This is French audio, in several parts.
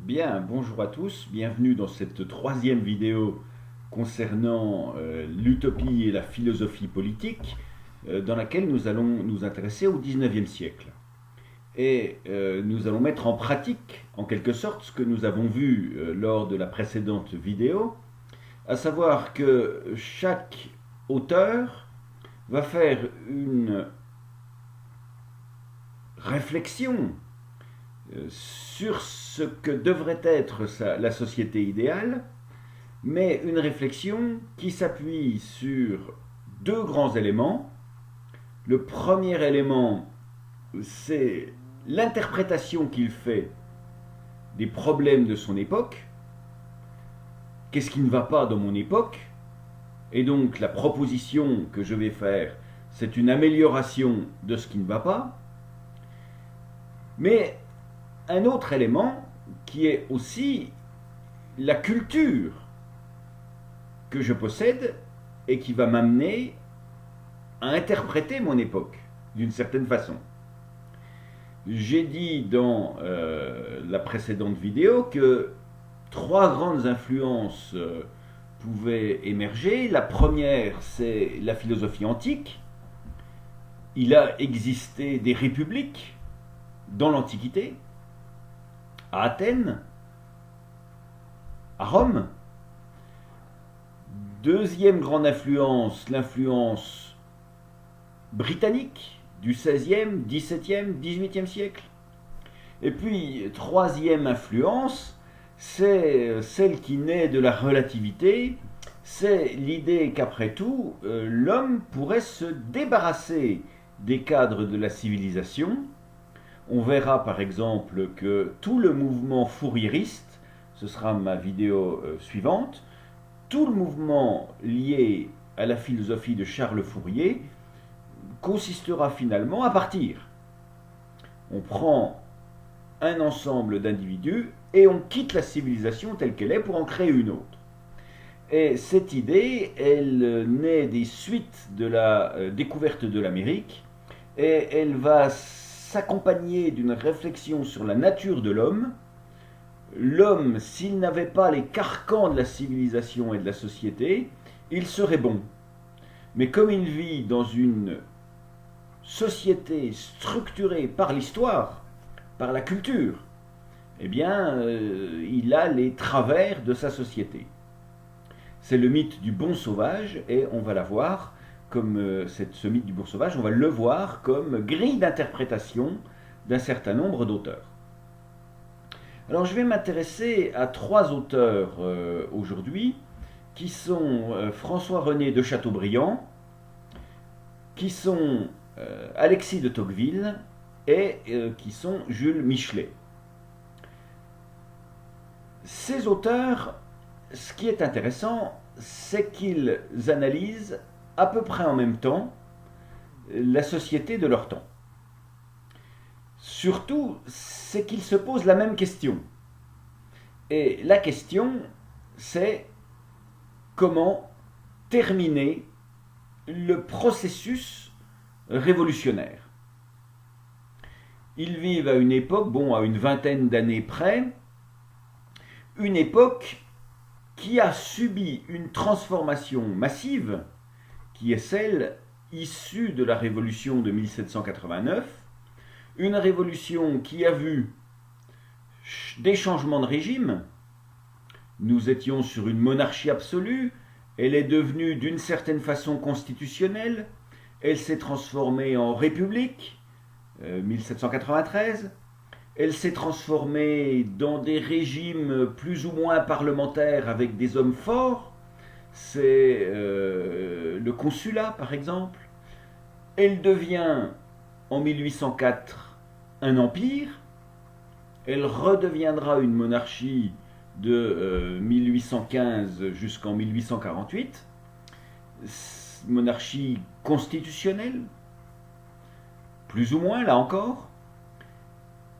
Bien, bonjour à tous, bienvenue dans cette troisième vidéo concernant l'utopie et la philosophie politique, dans laquelle nous allons nous intéresser au XIXe siècle. Et nous allons mettre en pratique, en quelque sorte, ce que nous avons vu lors de la précédente vidéo, à savoir que chaque auteur va faire une réflexion sur ce que devrait être la société idéale, mais une réflexion qui s'appuie sur deux grands éléments. Le premier élément, c'est l'interprétation qu'il fait des problèmes de son époque. Qu'est-ce qui ne va pas dans mon époque? Et donc la proposition que je vais faire, c'est une amélioration de ce qui ne va pas. Mais un autre élément qui est aussi la culture que je possède et qui va m'amener à interpréter mon époque d'une certaine façon. J'ai dit dans la précédente vidéo que trois grandes influences pouvaient émerger. La première, c'est la philosophie antique. Il a existé des républiques dans l'Antiquité, à Athènes, à Rome. Deuxième grande influence, l'influence britannique du XVIe, XVIIe, XVIIIe siècle. Et puis, troisième influence, c'est celle qui naît de la relativité, c'est l'idée qu'après tout, l'homme pourrait se débarrasser des cadres de la civilisation. On verra par exemple que tout le mouvement fourieriste, ce sera ma vidéo suivante, tout le mouvement lié à la philosophie de Charles Fourier consistera finalement à partir. On prend un ensemble d'individus et on quitte la civilisation telle qu'elle est pour en créer une autre. Et cette idée, elle naît des suites de la découverte de l'Amérique et elle va s'accompagner d'une réflexion sur la nature de l'homme. L'homme, s'il n'avait pas les carcans de la civilisation et de la société, il serait bon. Mais comme il vit dans une société structurée par l'histoire, par la culture, eh bien, il a les travers de sa société. C'est le mythe du bon sauvage, et on va la voir comme ce mythe du bon sauvage, on va le voir comme grille d'interprétation d'un certain nombre d'auteurs. Alors je vais m'intéresser à trois auteurs aujourd'hui, qui sont François-René de Chateaubriand, qui sont Alexis de Tocqueville et qui sont Jules Michelet. Ces auteurs, ce qui est intéressant, c'est qu'ils analysent à peu près en même temps la société de leur temps. Surtout, c'est qu'ils se posent la même question. Et la question, c'est comment terminer le processus révolutionnaire. Ils vivent à une époque, à une vingtaine d'années près, une époque qui a subi une transformation massive, qui est celle issue de la révolution de 1789, une révolution qui a vu des changements de régime. Nous étions sur une monarchie absolue, elle est devenue d'une certaine façon constitutionnelle, elle s'est transformée en république, 1793, elle s'est transformée dans des régimes plus ou moins parlementaires avec des hommes forts, c'est le consulat par exemple. Elle devient en 1804 un empire, elle redeviendra une monarchie de 1815 jusqu'en 1848, monarchie constitutionnelle, plus ou moins là encore.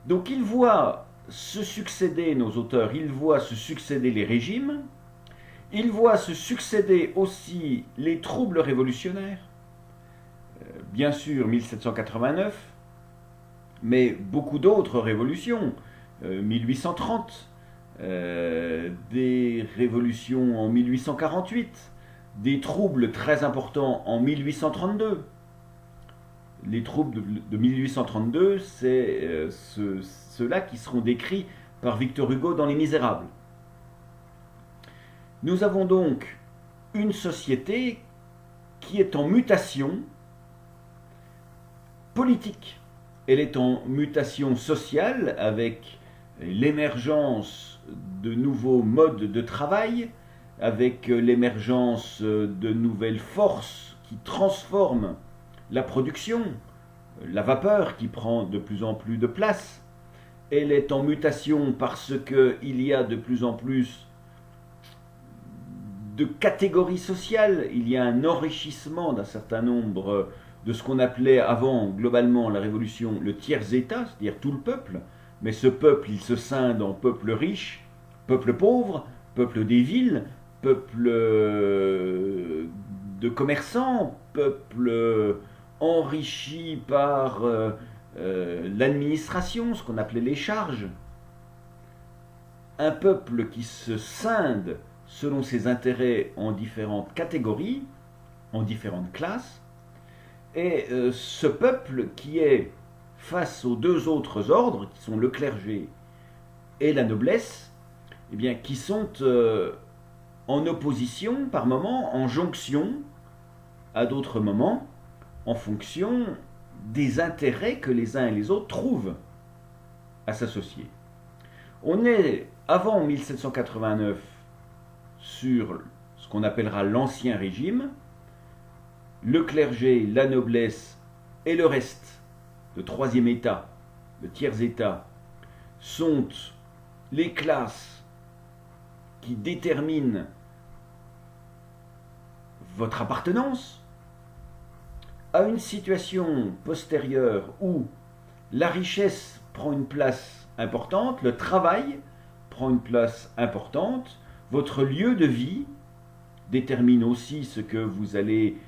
Donc ils voient se succéder, nos auteurs, ils voient se succéder les régimes, ils voient se succéder aussi les troubles révolutionnaires, bien sûr 1789, mais beaucoup d'autres révolutions, 1830, des révolutions en 1848, des troubles très importants en 1832. Les troubles de 1832, c'est ceux-là qui seront décrits par Victor Hugo dans Les Misérables. Nous avons donc une société qui est en mutation politique. Elle est en mutation sociale avec l'émergence de nouveaux modes de travail, avec l'émergence de nouvelles forces qui transforment la production, la vapeur qui prend de plus en plus de place. Elle est en mutation parce qu'il y a de plus en plus de catégories sociales, il y a un enrichissement d'un certain nombre de ce qu'on appelait avant globalement la Révolution le tiers-État, c'est-à-dire tout le peuple, mais ce peuple il se scinde en peuple riche, peuple pauvre, peuple des villes, peuple de commerçants, peuple enrichi par l'administration, ce qu'on appelait les charges, un peuple qui se scinde selon ses intérêts en différentes catégories, en différentes classes, et ce peuple qui est face aux deux autres ordres, qui sont le clergé et la noblesse, eh bien, qui sont en opposition par moments, en jonction à d'autres moments, en fonction des intérêts que les uns et les autres trouvent à s'associer. On est, avant 1789, sur ce qu'on appellera l'Ancien Régime, le clergé, la noblesse et le reste, le troisième état, le tiers-état, sont les classes qui déterminent votre appartenance à une situation postérieure où la richesse prend une place importante, le travail prend une place importante, votre lieu de vie détermine aussi ce que vous allez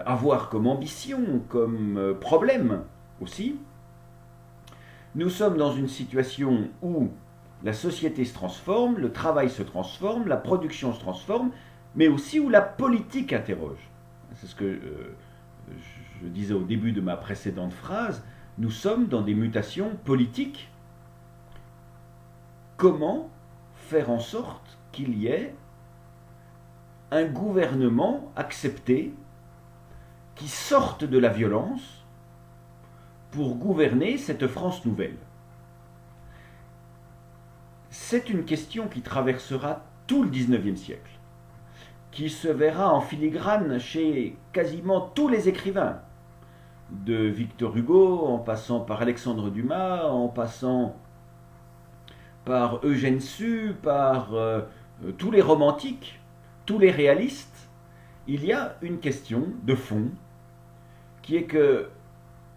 avoir comme ambition, comme problème aussi. Nous sommes dans une situation où la société se transforme, le travail se transforme, la production se transforme, mais aussi où la politique interroge. C'est ce que je disais au début de ma précédente phrase, nous sommes dans des mutations politiques. Comment faire en sorte qu'il y ait un gouvernement accepté qui sorte de la violence pour gouverner cette France nouvelle? C'est une question qui traversera tout le XIXe siècle, qui se verra en filigrane chez quasiment tous les écrivains, de Victor Hugo, en passant par Alexandre Dumas, en passant par Eugène Sue, par tous les romantiques, tous les réalistes. Il y a une question de fond, qui est que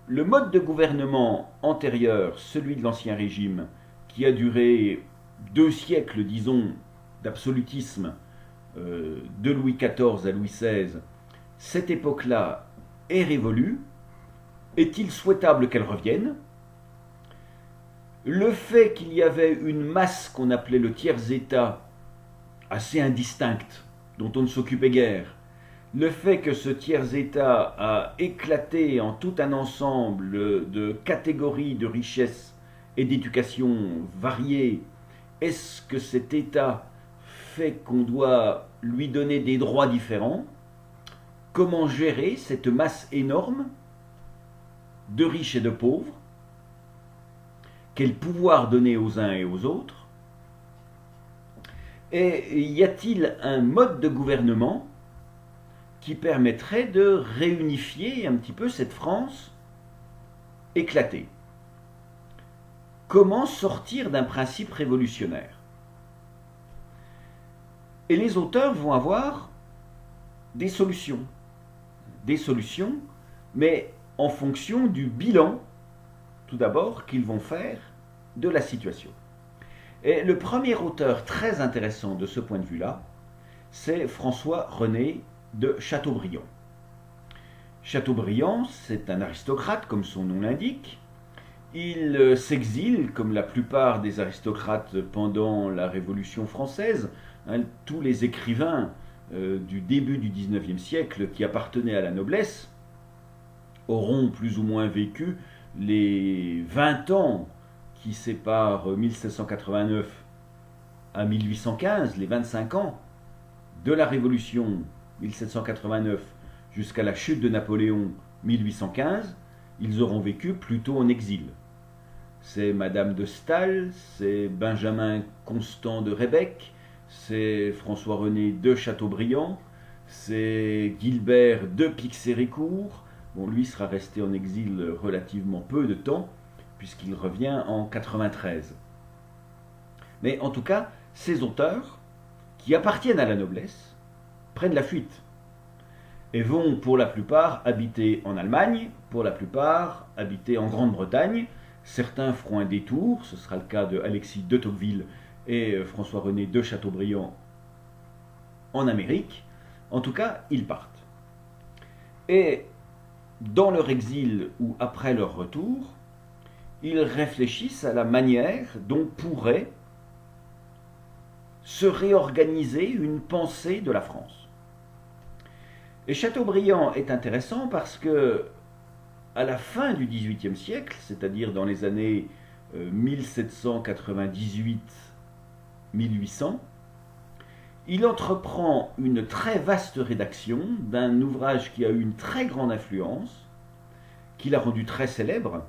le mode de gouvernement antérieur, celui de l'Ancien Régime, qui a duré 2 siècles, disons, d'absolutisme, de Louis XIV à Louis XVI, cette époque-là est révolue. Est-il souhaitable qu'elle revienne? Le fait qu'il y avait une masse qu'on appelait le tiers-état, assez indistincte, dont on ne s'occupait guère, le fait que ce tiers-état a éclaté en tout un ensemble de catégories de richesse et d'éducation variées, est-ce que cet état fait qu'on doit lui donner des droits différents? Comment gérer cette masse énorme de riches et de pauvres? Quel pouvoir donner aux uns et aux autres? Et y a-t-il un mode de gouvernement qui permettrait de réunifier un petit peu cette France éclatée? Comment sortir d'un principe révolutionnaire? Et les auteurs vont avoir des solutions, mais en fonction du bilan, tout d'abord, qu'ils vont faire de la situation. Et le premier auteur très intéressant de ce point de vue-là, c'est François-René de Chateaubriand. Chateaubriand, c'est un aristocrate, comme son nom l'indique. Il s'exile, comme la plupart des aristocrates pendant la Révolution française. Hein, tous les écrivains du début du XIXe siècle qui appartenaient à la noblesse auront plus ou moins vécu les 20 ans qui séparent 1789 à 1815, les 25 ans de la Révolution 1789 jusqu'à la chute de Napoléon 1815, ils auront vécu plutôt en exil. C'est Madame de Staël, c'est Benjamin Constant de Rébec, c'est François-René de Chateaubriand, c'est Gilbert de Pixérécourt. Bon, lui sera resté en exil relativement peu de temps, puisqu'il revient en 93. Mais en tout cas, ces auteurs, qui appartiennent à la noblesse, prennent la fuite et vont pour la plupart habiter en Allemagne, pour la plupart habiter en Grande-Bretagne. Certains feront un détour, ce sera le cas de Alexis de Tocqueville et François-René de Chateaubriand en Amérique. En tout cas, ils partent. Et dans leur exil ou après leur retour, ils réfléchissent à la manière dont pourrait se réorganiser une pensée de la France. Et Chateaubriand est intéressant parce que, à la fin du XVIIIe siècle, c'est-à-dire dans les années 1798-1800, il entreprend une très vaste rédaction d'un ouvrage qui a eu une très grande influence, qui l'a rendu très célèbre,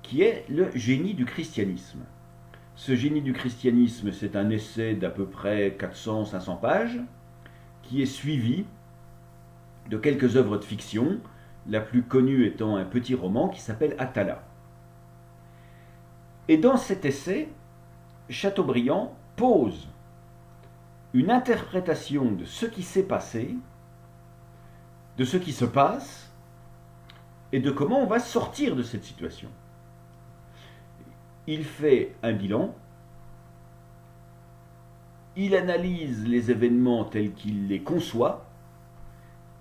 qui est le Génie du christianisme. Ce Génie du christianisme, c'est un essai d'à peu près 400-500 pages, qui est suivi de quelques œuvres de fiction, la plus connue étant un petit roman qui s'appelle Atala. Et dans cet essai, Chateaubriand pose une interprétation de ce qui s'est passé, de ce qui se passe, et de comment on va sortir de cette situation. Il fait un bilan, il analyse les événements tels qu'il les conçoit,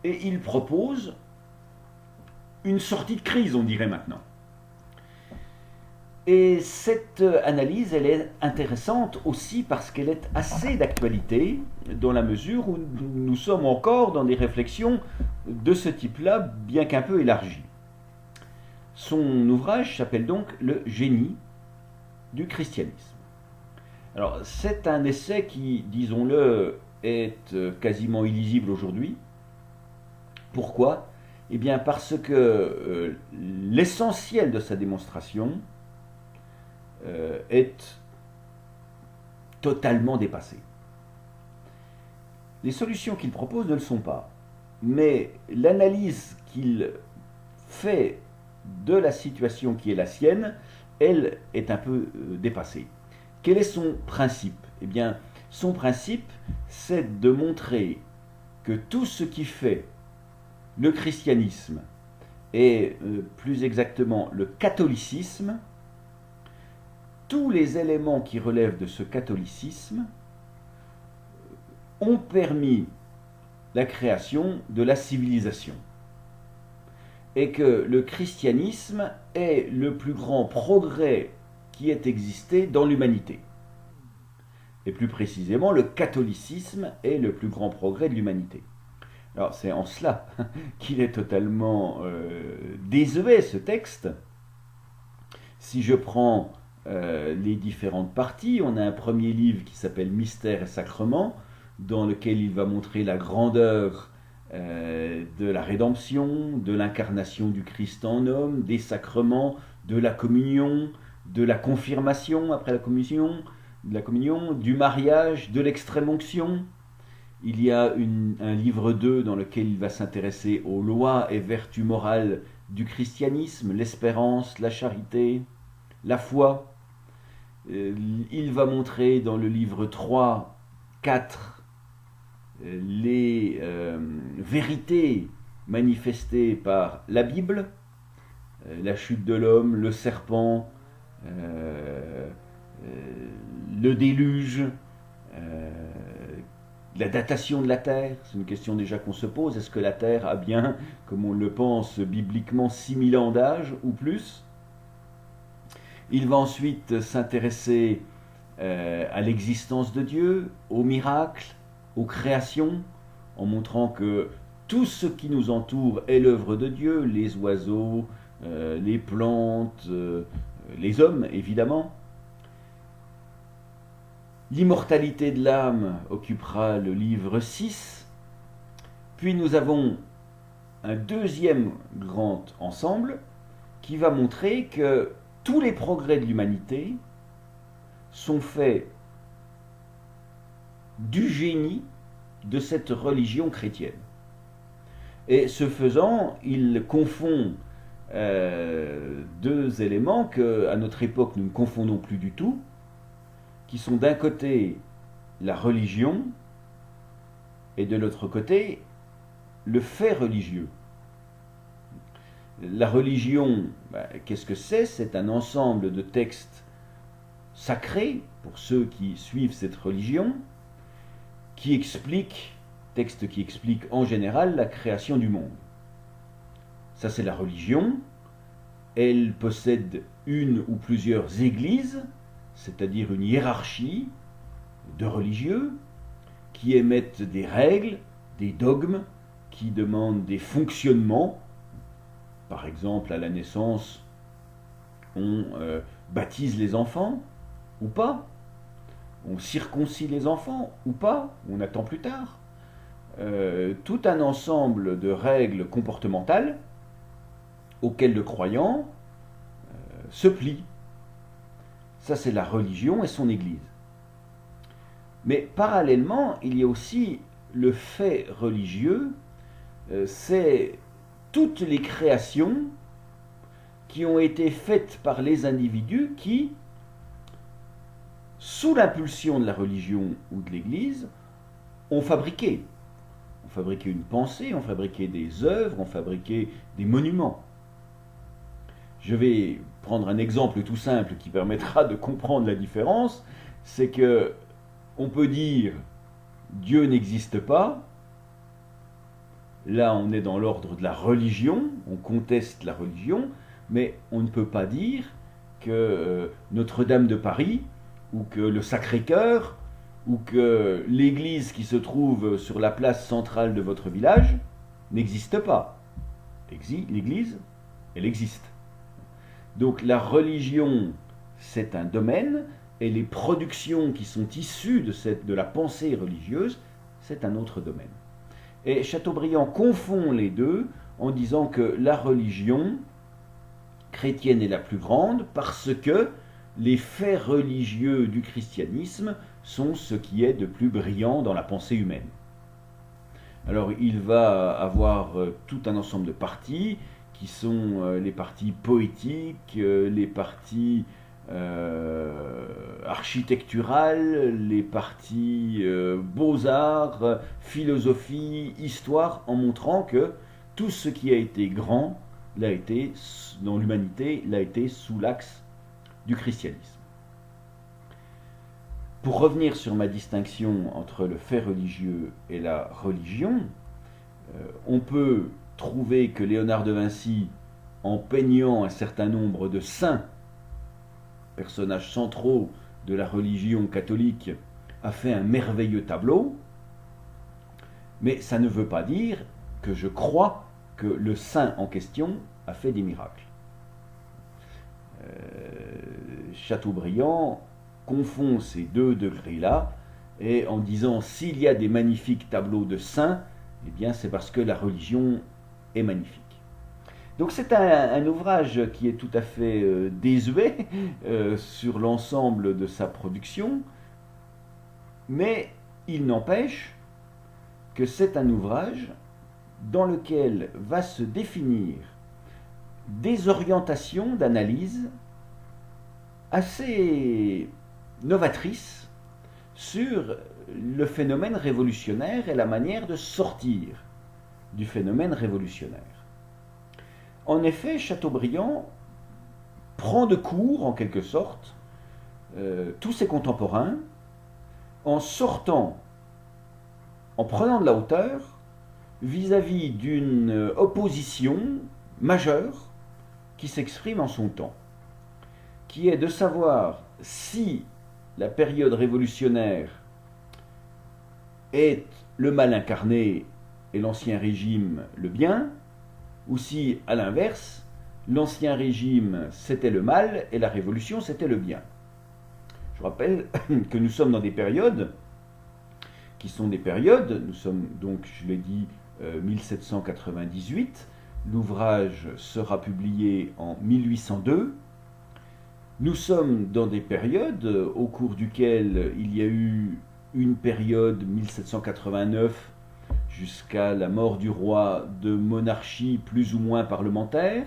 et il propose une sortie de crise, on dirait maintenant. Et cette analyse, elle est intéressante aussi parce qu'elle est assez d'actualité, dans la mesure où nous sommes encore dans des réflexions de ce type-là, bien qu'un peu élargies. Son ouvrage s'appelle donc Le Génie du christianisme. Alors, c'est un essai qui, disons-le, est quasiment illisible aujourd'hui. Pourquoi ? Eh bien parce que l'essentiel de sa démonstration est totalement dépassé. Les solutions qu'il propose ne le sont pas, mais l'analyse qu'il fait de la situation qui est la sienne, elle est un peu dépassée. Quel est son principe ? Eh bien, son principe, c'est de montrer que tout ce qui fait le christianisme et plus exactement le catholicisme, tous les éléments qui relèvent de ce catholicisme ont permis la création de la civilisation. Et que le christianisme est le plus grand progrès qui ait existé dans l'humanité. Et plus précisément, le catholicisme est le plus grand progrès de l'humanité. Alors c'est en cela qu'il est totalement désuet ce texte. Si je prends les différentes parties, on a un premier livre qui s'appelle Mystères et Sacrements, dans lequel il va montrer la grandeur de la rédemption, de l'incarnation du Christ en homme, des sacrements, de la communion, de la confirmation après la communion, du mariage, de l'extrême-onction. Il y a un livre 2 dans lequel il va s'intéresser aux lois et vertus morales du christianisme, l'espérance, la charité, la foi. Il va montrer dans le livre 3, 4, les vérités manifestées par la Bible, la chute de l'homme, le serpent, le déluge, la datation de la Terre. C'est une question déjà qu'on se pose. Est-ce que la Terre a bien, comme on le pense bibliquement, 6000 ans d'âge ou plus ? Il va ensuite s'intéresser à l'existence de Dieu, aux miracles, aux créations, en montrant que tout ce qui nous entoure est l'œuvre de Dieu, les oiseaux, les plantes, les hommes évidemment. L'immortalité de l'âme occupera le livre 6. Puis nous avons un deuxième grand ensemble qui va montrer que tous les progrès de l'humanité sont faits du génie de cette religion chrétienne. Et ce faisant, il confond deux éléments qu'à notre époque nous ne confondons plus du tout, qui sont d'un côté la religion et de l'autre côté le fait religieux. La religion, qu'est-ce que c'est? C'est un ensemble de textes sacrés, pour ceux qui suivent cette religion, textes qui expliquent en général la création du monde. Ça c'est la religion. Elle possède une ou plusieurs églises, c'est-à-dire une hiérarchie de religieux, qui émettent des règles, des dogmes, qui demandent des fonctionnements. Par exemple, à la naissance, on baptise les enfants, ou pas. On circoncie les enfants, ou pas. On attend plus tard. Tout un ensemble de règles comportementales auxquelles le croyant se plie. Ça, c'est la religion et son Église. Mais parallèlement, il y a aussi le fait religieux, c'est toutes les créations qui ont été faites par les individus qui, sous l'impulsion de la religion ou de l'Église, ont fabriqué. On fabriqué une pensée, on fabriqué des œuvres, on fabriqué des monuments. Je vais prendre un exemple tout simple qui permettra de comprendre la différence. C'est que on peut dire Dieu n'existe pas. Là, on est dans l'ordre de la religion, on conteste la religion, mais on ne peut pas dire que Notre-Dame de Paris, ou que le Sacré-Cœur, ou que l'église qui se trouve sur la place centrale de votre village n'existe pas. L'église, elle existe. Donc la religion, c'est un domaine, et les productions qui sont issues de la pensée religieuse, c'est un autre domaine. Et Chateaubriand confond les deux en disant que la religion chrétienne est la plus grande parce que les faits religieux du christianisme sont ce qui est de plus brillant dans la pensée humaine. Alors il va avoir tout un ensemble de parties qui sont les parties poétiques, les parties architecturales, les parties beaux-arts, philosophie, histoire, en montrant que tout ce qui a été grand dans l'humanité l'a été sous l'axe du christianisme. Pour revenir sur ma distinction entre le fait religieux et la religion, on peut trouver que Léonard de Vinci, en peignant un certain nombre de saints, personnages centraux de la religion catholique, a fait un merveilleux tableau, mais ça ne veut pas dire que je crois que le saint en question a fait des miracles. Chateaubriand confond ces deux degrés-là, et en disant s'il y a des magnifiques tableaux de saints, eh bien c'est parce que la religion est magnifique. Donc c'est un ouvrage qui est tout à fait désuet sur l'ensemble de sa production, mais il n'empêche que c'est un ouvrage dans lequel va se définir des orientations d'analyse assez novatrices sur le phénomène révolutionnaire et la manière de sortir du phénomène révolutionnaire. En effet, Chateaubriand prend de court, en quelque sorte, tous ses contemporains en prenant de la hauteur vis-à-vis d'une opposition majeure qui s'exprime en son temps, qui est de savoir si la période révolutionnaire est le mal incarné et l'Ancien Régime le bien, ou si, à l'inverse, l'Ancien Régime c'était le mal et la Révolution c'était le bien. Je rappelle que nous sommes dans des périodes qui sont des périodes, nous sommes donc, je l'ai dit, 1798, l'ouvrage sera publié en 1802. Nous sommes dans des périodes au cours duquel il y a eu une période 1789 jusqu'à la mort du roi de monarchie plus ou moins parlementaire.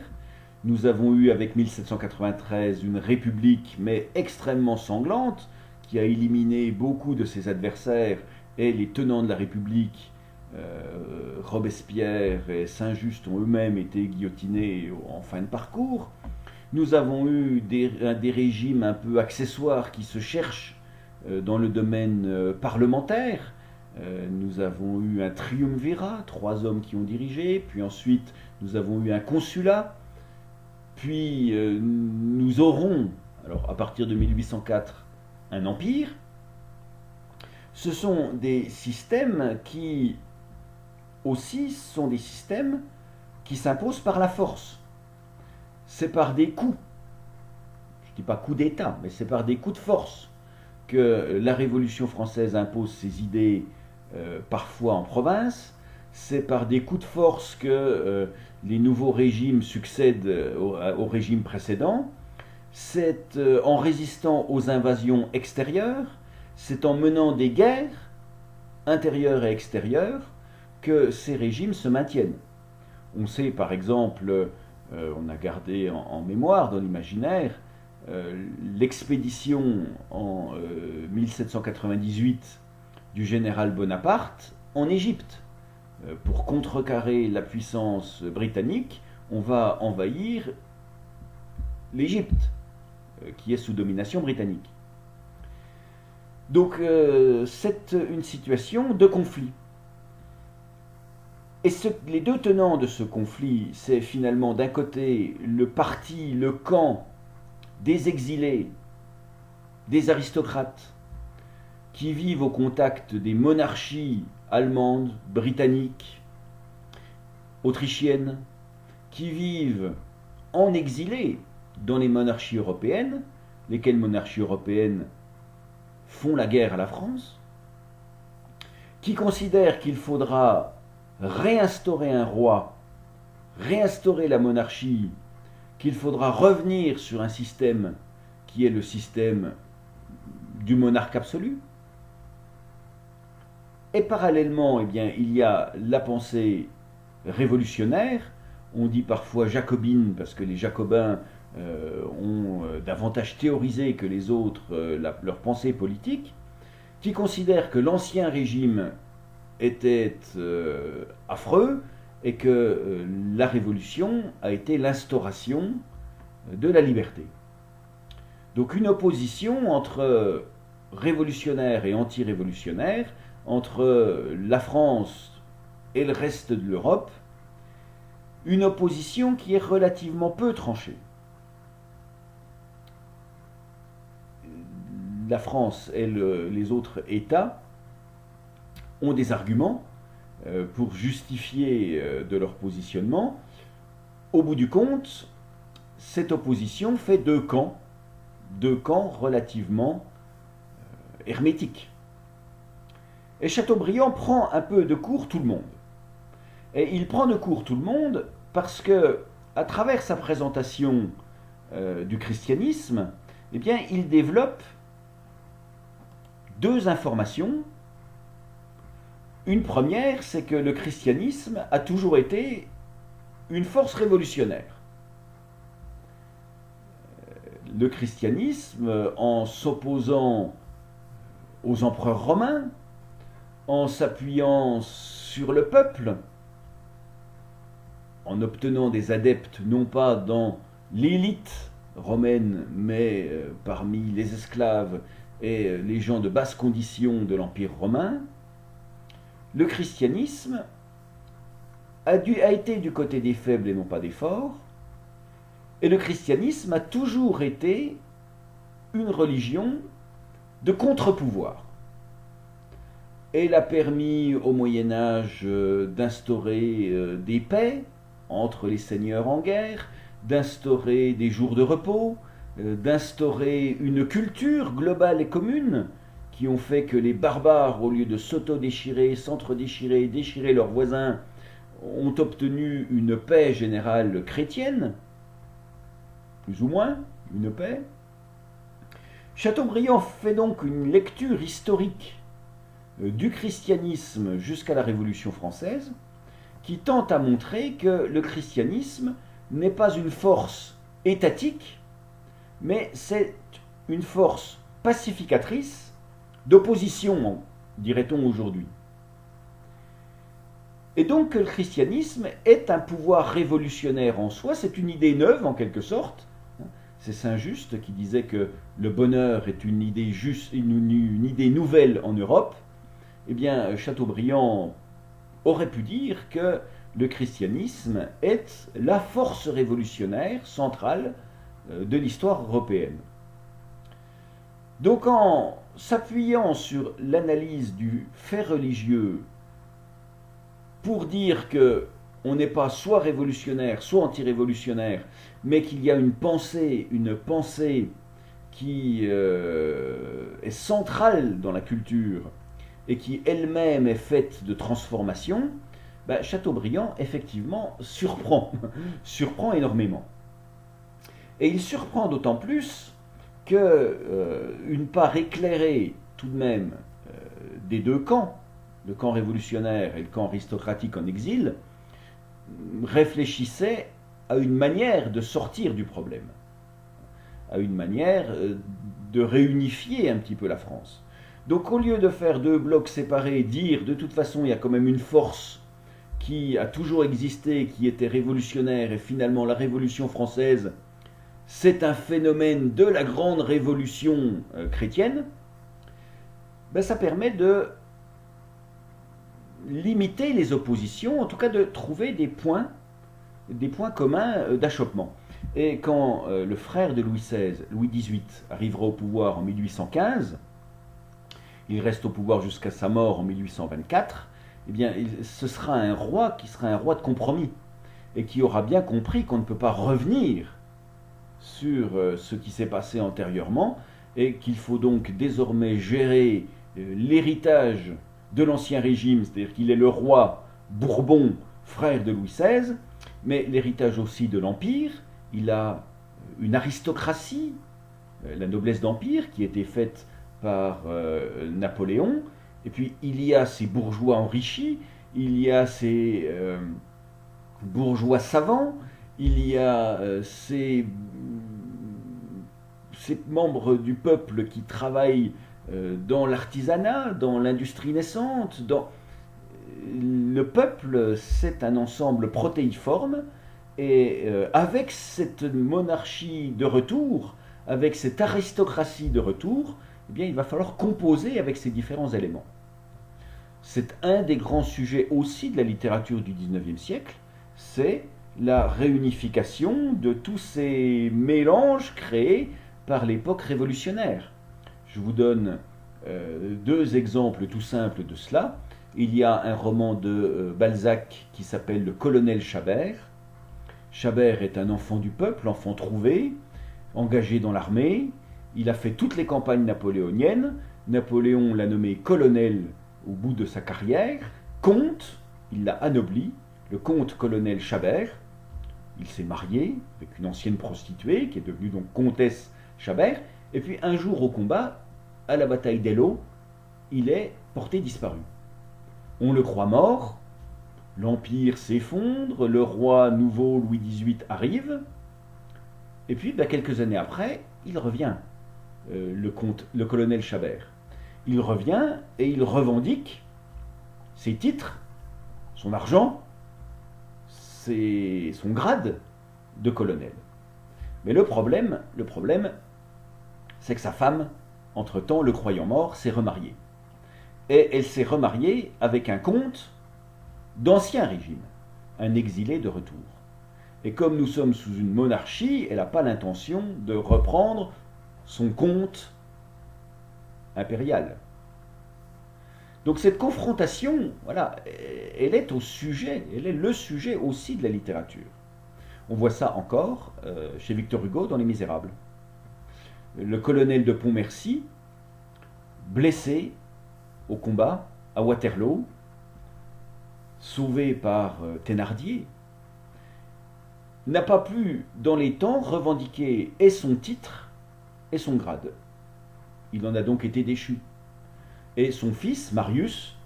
Nous avons eu avec 1793 une république mais extrêmement sanglante qui a éliminé beaucoup de ses adversaires et les tenants de la république, Robespierre et Saint-Just ont eux-mêmes été guillotinés en fin de parcours. Nous avons eu des régimes un peu accessoires qui se cherchent dans le domaine parlementaire. Nous avons eu un triumvirat, 3 hommes qui ont dirigé, puis ensuite nous avons eu un consulat, puis nous aurons, alors à partir de 1804, un empire. Ce sont des systèmes qui aussi sont des systèmes qui s'imposent par la force. C'est par des coups, je ne dis pas coups d'État, mais c'est par des coups de force que la Révolution française impose ses idées, parfois en province. C'est par des coups de force que les nouveaux régimes succèdent au régime précédent. C'est en résistant aux invasions extérieures, c'est en menant des guerres intérieures et extérieures que ces régimes se maintiennent. On sait par exemple, on a gardé en mémoire, dans l'imaginaire, l'expédition en 1798 du général Bonaparte en Égypte. Pour contrecarrer la puissance britannique, on va envahir l'Égypte, qui est sous domination britannique. Donc c'est une situation de conflit. Et les deux tenants de ce conflit, c'est finalement d'un côté le parti, le camp des exilés, des aristocrates, qui vivent au contact des monarchies allemandes, britanniques, autrichiennes, qui vivent en exilé dans les monarchies européennes, lesquelles monarchies européennes font la guerre à la France, qui considèrent qu'il faudra réinstaurer un roi, réinstaurer la monarchie, qu'il faudra revenir sur un système qui est le système du monarque absolu. Et parallèlement, eh bien, il y a la pensée révolutionnaire, on dit parfois jacobine parce que les jacobins ont davantage théorisé que les autres leur pensée politique, qui considèrent que l'ancien régime était affreux et que la révolution a été l'instauration de la liberté. Donc une opposition entre révolutionnaires et anti-révolutionnaires, entre la France et le reste de l'Europe, une opposition qui est relativement peu tranchée. La France et les autres États ont des arguments pour justifier de leur positionnement. Au bout du compte, cette opposition fait deux camps relativement hermétiques. Et Chateaubriand prend un peu de court tout le monde. Et il prend de court tout le monde parce que, à travers sa présentation du christianisme, eh bien, il développe deux informations. Une première, c'est que le christianisme a toujours été une force révolutionnaire. Le christianisme, en s'opposant aux empereurs romains, en s'appuyant sur le peuple, en obtenant des adeptes non pas dans l'élite romaine, mais parmi les esclaves et les gens de basse condition de l'Empire romain, le christianisme a été du côté des faibles et non pas des forts, et le christianisme a toujours été une religion de contre-pouvoir. Elle a permis au Moyen-Âge d'instaurer des paix entre les seigneurs en guerre, d'instaurer des jours de repos, d'instaurer une culture globale et commune qui ont fait que les barbares, au lieu de s'auto-déchirer, s'entre-déchirer, déchirer leurs voisins, ont obtenu une paix générale chrétienne, plus ou moins, une paix. Chateaubriand fait donc une lecture historique du christianisme jusqu'à la Révolution française, qui tente à montrer que le christianisme n'est pas une force étatique, mais c'est une force pacificatrice d'opposition, dirait-on aujourd'hui. Et donc le christianisme est un pouvoir révolutionnaire en soi, c'est une idée neuve en quelque sorte. C'est Saint-Just qui disait que le bonheur est une idée, une idée nouvelle en Europe. Eh bien, Chateaubriand aurait pu dire que le christianisme est la force révolutionnaire centrale de l'histoire européenne. Donc en s'appuyant sur l'analyse du fait religieux pour dire que on n'est pas soit révolutionnaire, soit anti-révolutionnaire, mais qu'il y a une pensée qui est centrale dans la culture et qui elle-même est faite de transformation, Chateaubriand, effectivement, surprend énormément. Et il surprend d'autant plus qu'une part éclairée, tout de même, des deux camps, le camp révolutionnaire et le camp aristocratique en exil, réfléchissait à une manière de sortir du problème, à une manière de réunifier un petit peu la France. Donc au lieu de faire deux blocs séparés, dire de toute façon il y a quand même une force qui a toujours existé, qui était révolutionnaire, et finalement la Révolution française, c'est un phénomène de la grande révolution chrétienne, ça permet de limiter les oppositions, en tout cas de trouver des points communs d'achoppement. Et quand le frère de Louis XVI, Louis XVIII, arrivera au pouvoir en 1815, il reste au pouvoir jusqu'à sa mort en 1824, eh bien, ce sera un roi qui sera un roi de compromis, et qui aura bien compris qu'on ne peut pas revenir sur ce qui s'est passé antérieurement, et qu'il faut donc désormais gérer l'héritage de l'Ancien Régime, c'est-à-dire qu'il est le roi Bourbon, frère de Louis XVI, mais l'héritage aussi de l'Empire. Il a une aristocratie, la noblesse d'Empire, qui était faite par Napoléon, et puis il y a ces bourgeois enrichis, il y a ces bourgeois savants, il y a ces membres du peuple qui travaillent dans l'artisanat, dans l'industrie naissante. Le peuple, c'est un ensemble protéiforme, et avec cette monarchie de retour, avec cette aristocratie de retour, eh bien, il va falloir composer avec ces différents éléments. C'est un des grands sujets aussi de la littérature du XIXe siècle, c'est la réunification de tous ces mélanges créés par l'époque révolutionnaire. Je vous donne deux exemples tout simples de cela. Il y a un roman de Balzac qui s'appelle Le Colonel Chabert. Chabert est un enfant du peuple, enfant trouvé, engagé dans l'armée. Il a fait toutes les campagnes napoléoniennes. Napoléon l'a nommé colonel au bout de sa carrière. Comte, il l'a anobli, le comte-colonel Chabert. Il s'est marié avec une ancienne prostituée qui est devenue donc comtesse Chabert. Et puis un jour au combat, à la bataille d'Eylau, il est porté disparu. On le croit mort, l'Empire s'effondre, le roi nouveau Louis XVIII arrive, et puis quelques années après, il revient, le colonel Chabert. Il revient et il revendique ses titres, son argent, son grade de colonel. Mais le problème, c'est que sa femme, entre-temps, le croyant mort, s'est remariée. Et elle s'est remariée avec un comte d'ancien régime, un exilé de retour. Et comme nous sommes sous une monarchie, elle n'a pas l'intention de reprendre son comte impérial. Donc cette confrontation, voilà, elle est le sujet aussi de la littérature. On voit ça encore chez Victor Hugo dans Les Misérables. Le colonel de Pontmercy, blessé au combat à Waterloo, sauvé par Thénardier, n'a pas pu, dans les temps, revendiquer et son titre et son grade. Il en a donc été déchu. Et son fils, Marius,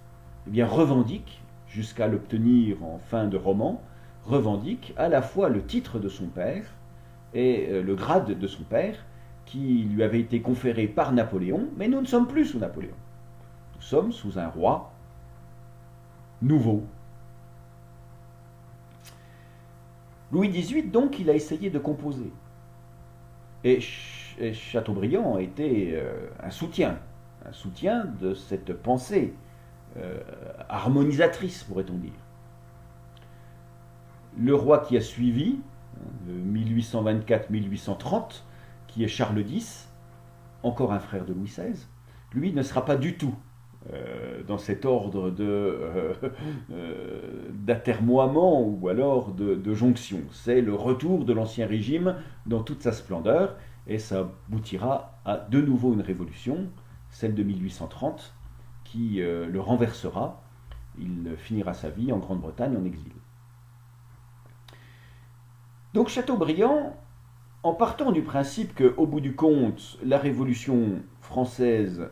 eh bien, revendique, jusqu'à l'obtenir en fin de roman, revendique à la fois le titre de son père et le grade de son père, qui lui avait été conféré par Napoléon, mais nous ne sommes plus sous Napoléon. Nous sommes sous un roi nouveau. Louis XVIII, donc, il a essayé de composer. Et Chateaubriand a été un soutien de cette pensée harmonisatrice, pourrait-on dire. Le roi qui a suivi, de 1824-1830, qui est Charles X, encore un frère de Louis XVI, lui ne sera pas du tout dans cet ordre d'atermoiement ou alors de jonction. C'est le retour de l'Ancien Régime dans toute sa splendeur, et ça aboutira à de nouveau une révolution, celle de 1830, qui le renversera. Il finira sa vie en Grande-Bretagne en exil. Donc Chateaubriand, en partant du principe qu'au bout du compte, la Révolution française,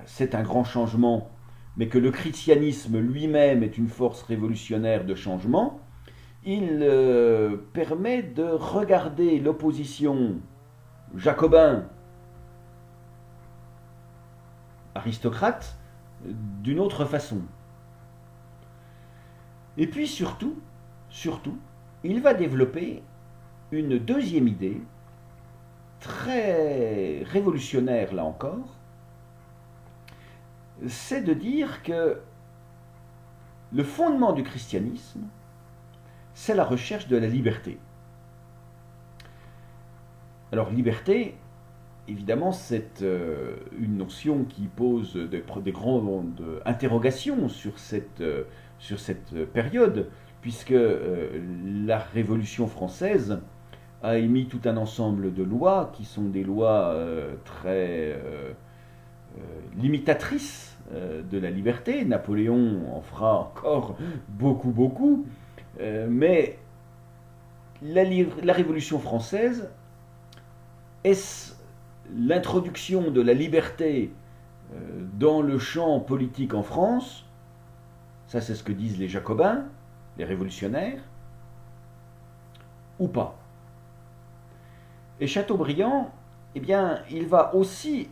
c'est un grand changement, mais que le christianisme lui-même est une force révolutionnaire de changement, il permet de regarder l'opposition jacobin aristocrate d'une autre façon. Et puis surtout, il va développer une deuxième idée, très révolutionnaire là encore, c'est de dire que le fondement du christianisme, c'est la recherche de la liberté. Alors cette évidemment, c'est une notion qui pose des grandes interrogations sur cette période, puisque la Révolution française a émis tout un ensemble de lois qui sont des lois très limitatrices de la liberté. Napoléon en fera encore beaucoup, mais la Révolution française, est-ce l'introduction de la liberté dans le champ politique en France? Ça, c'est ce que disent les Jacobins, les révolutionnaires, ou pas? Et Chateaubriand, eh bien, il va aussi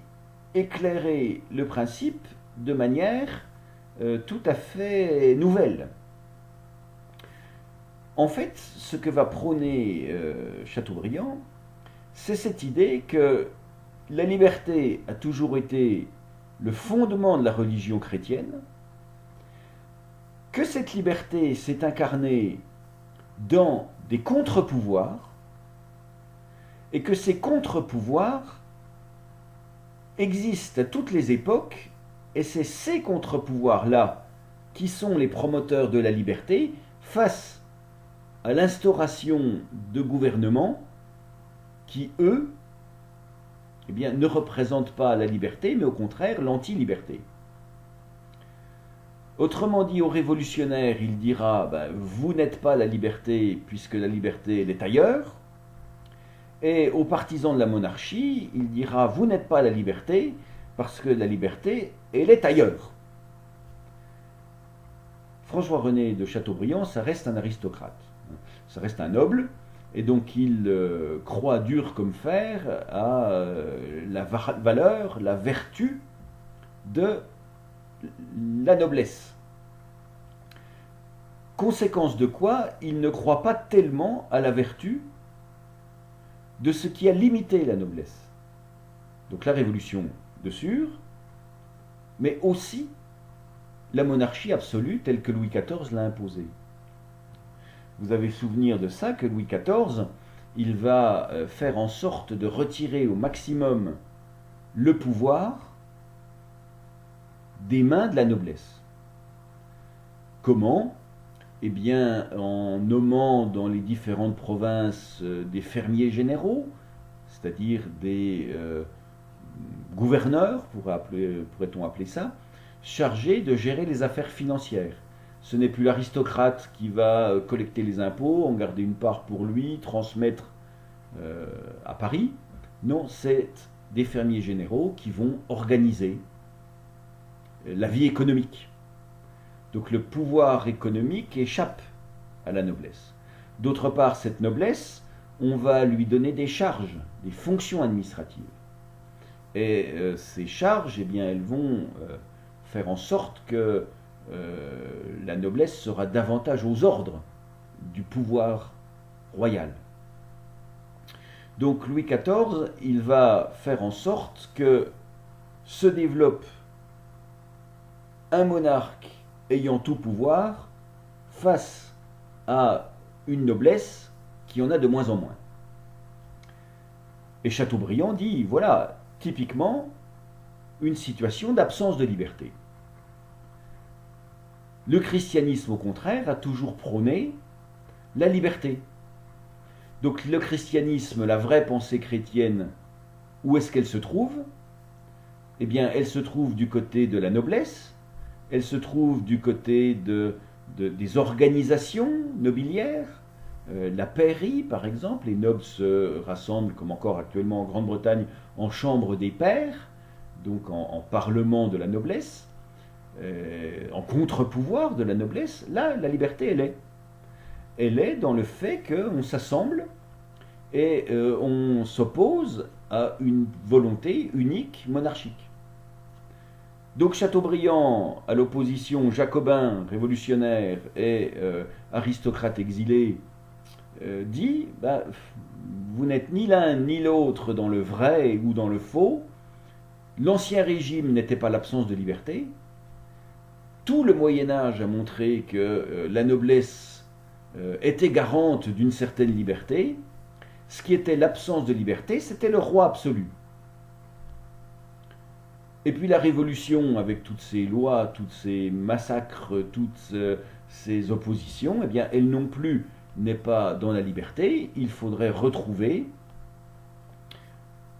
éclairer le principe de manière tout à fait nouvelle. En fait, ce que va prôner Chateaubriand, c'est cette idée que la liberté a toujours été le fondement de la religion chrétienne, que cette liberté s'est incarnée dans des contre-pouvoirs, et que ces contre-pouvoirs existent à toutes les époques, et c'est ces contre-pouvoirs-là qui sont les promoteurs de la liberté face à l'instauration de gouvernements qui, eux, eh bien, ne représentent pas la liberté, mais au contraire l'anti-liberté. Autrement dit, aux révolutionnaires, il dira vous n'êtes pas la liberté puisque la liberté elle est ailleurs. Et aux partisans de la monarchie, il dira vous n'êtes pas la liberté parce que la liberté elle est ailleurs. François-René de Chateaubriand, ça reste un aristocrate, ça reste un noble. Et donc il croit dur comme fer à la valeur, la vertu de la noblesse. Conséquence de quoi, il ne croit pas tellement à la vertu de ce qui a limité la noblesse. Donc la Révolution de sûr, mais aussi la monarchie absolue telle que Louis XIV l'a imposée. Vous avez souvenir de ça, que Louis XIV, il va faire en sorte de retirer au maximum le pouvoir des mains de la noblesse. Comment? Eh bien, en nommant dans les différentes provinces des fermiers généraux, c'est-à-dire des gouverneurs, pourrait-on appeler ça, chargés de gérer les affaires financières. Ce n'est plus l'aristocrate qui va collecter les impôts, en garder une part pour lui, transmettre à Paris. Non, c'est des fermiers généraux qui vont organiser la vie économique. Donc le pouvoir économique échappe à la noblesse. D'autre part, cette noblesse, on va lui donner des charges, des fonctions administratives. Et ces charges, eh bien, elles vont faire en sorte que la noblesse sera davantage aux ordres du pouvoir royal. Donc Louis XIV, il va faire en sorte que se développe un monarque ayant tout pouvoir face à une noblesse qui en a de moins en moins. Et Chateaubriand dit, voilà, typiquement, une situation d'absence de liberté. Le christianisme, au contraire, a toujours prôné la liberté. Donc le christianisme, la vraie pensée chrétienne, où est-ce qu'elle se trouve? Eh bien, elle se trouve du côté de la noblesse, elle se trouve du côté des organisations nobiliaires, la pairie par exemple, les nobles se rassemblent, comme encore actuellement en Grande-Bretagne, en chambre des pairs, donc en parlement de la noblesse, en contre-pouvoir de la noblesse. Là, la liberté, elle est. Elle est dans le fait qu'on s'assemble et on s'oppose à une volonté unique monarchique. Donc Chateaubriand, à l'opposition jacobin, révolutionnaire et aristocrate exilé, dit vous n'êtes ni l'un ni l'autre dans le vrai ou dans le faux. L'ancien régime n'était pas l'absence de liberté. Tout le Moyen-Âge a montré que la noblesse était garante d'une certaine liberté. Ce qui était l'absence de liberté, c'était le roi absolu. Et puis la Révolution, avec toutes ces lois, tous ces massacres, toutes ces oppositions, eh bien, elle non plus n'est pas dans la liberté. Il faudrait retrouver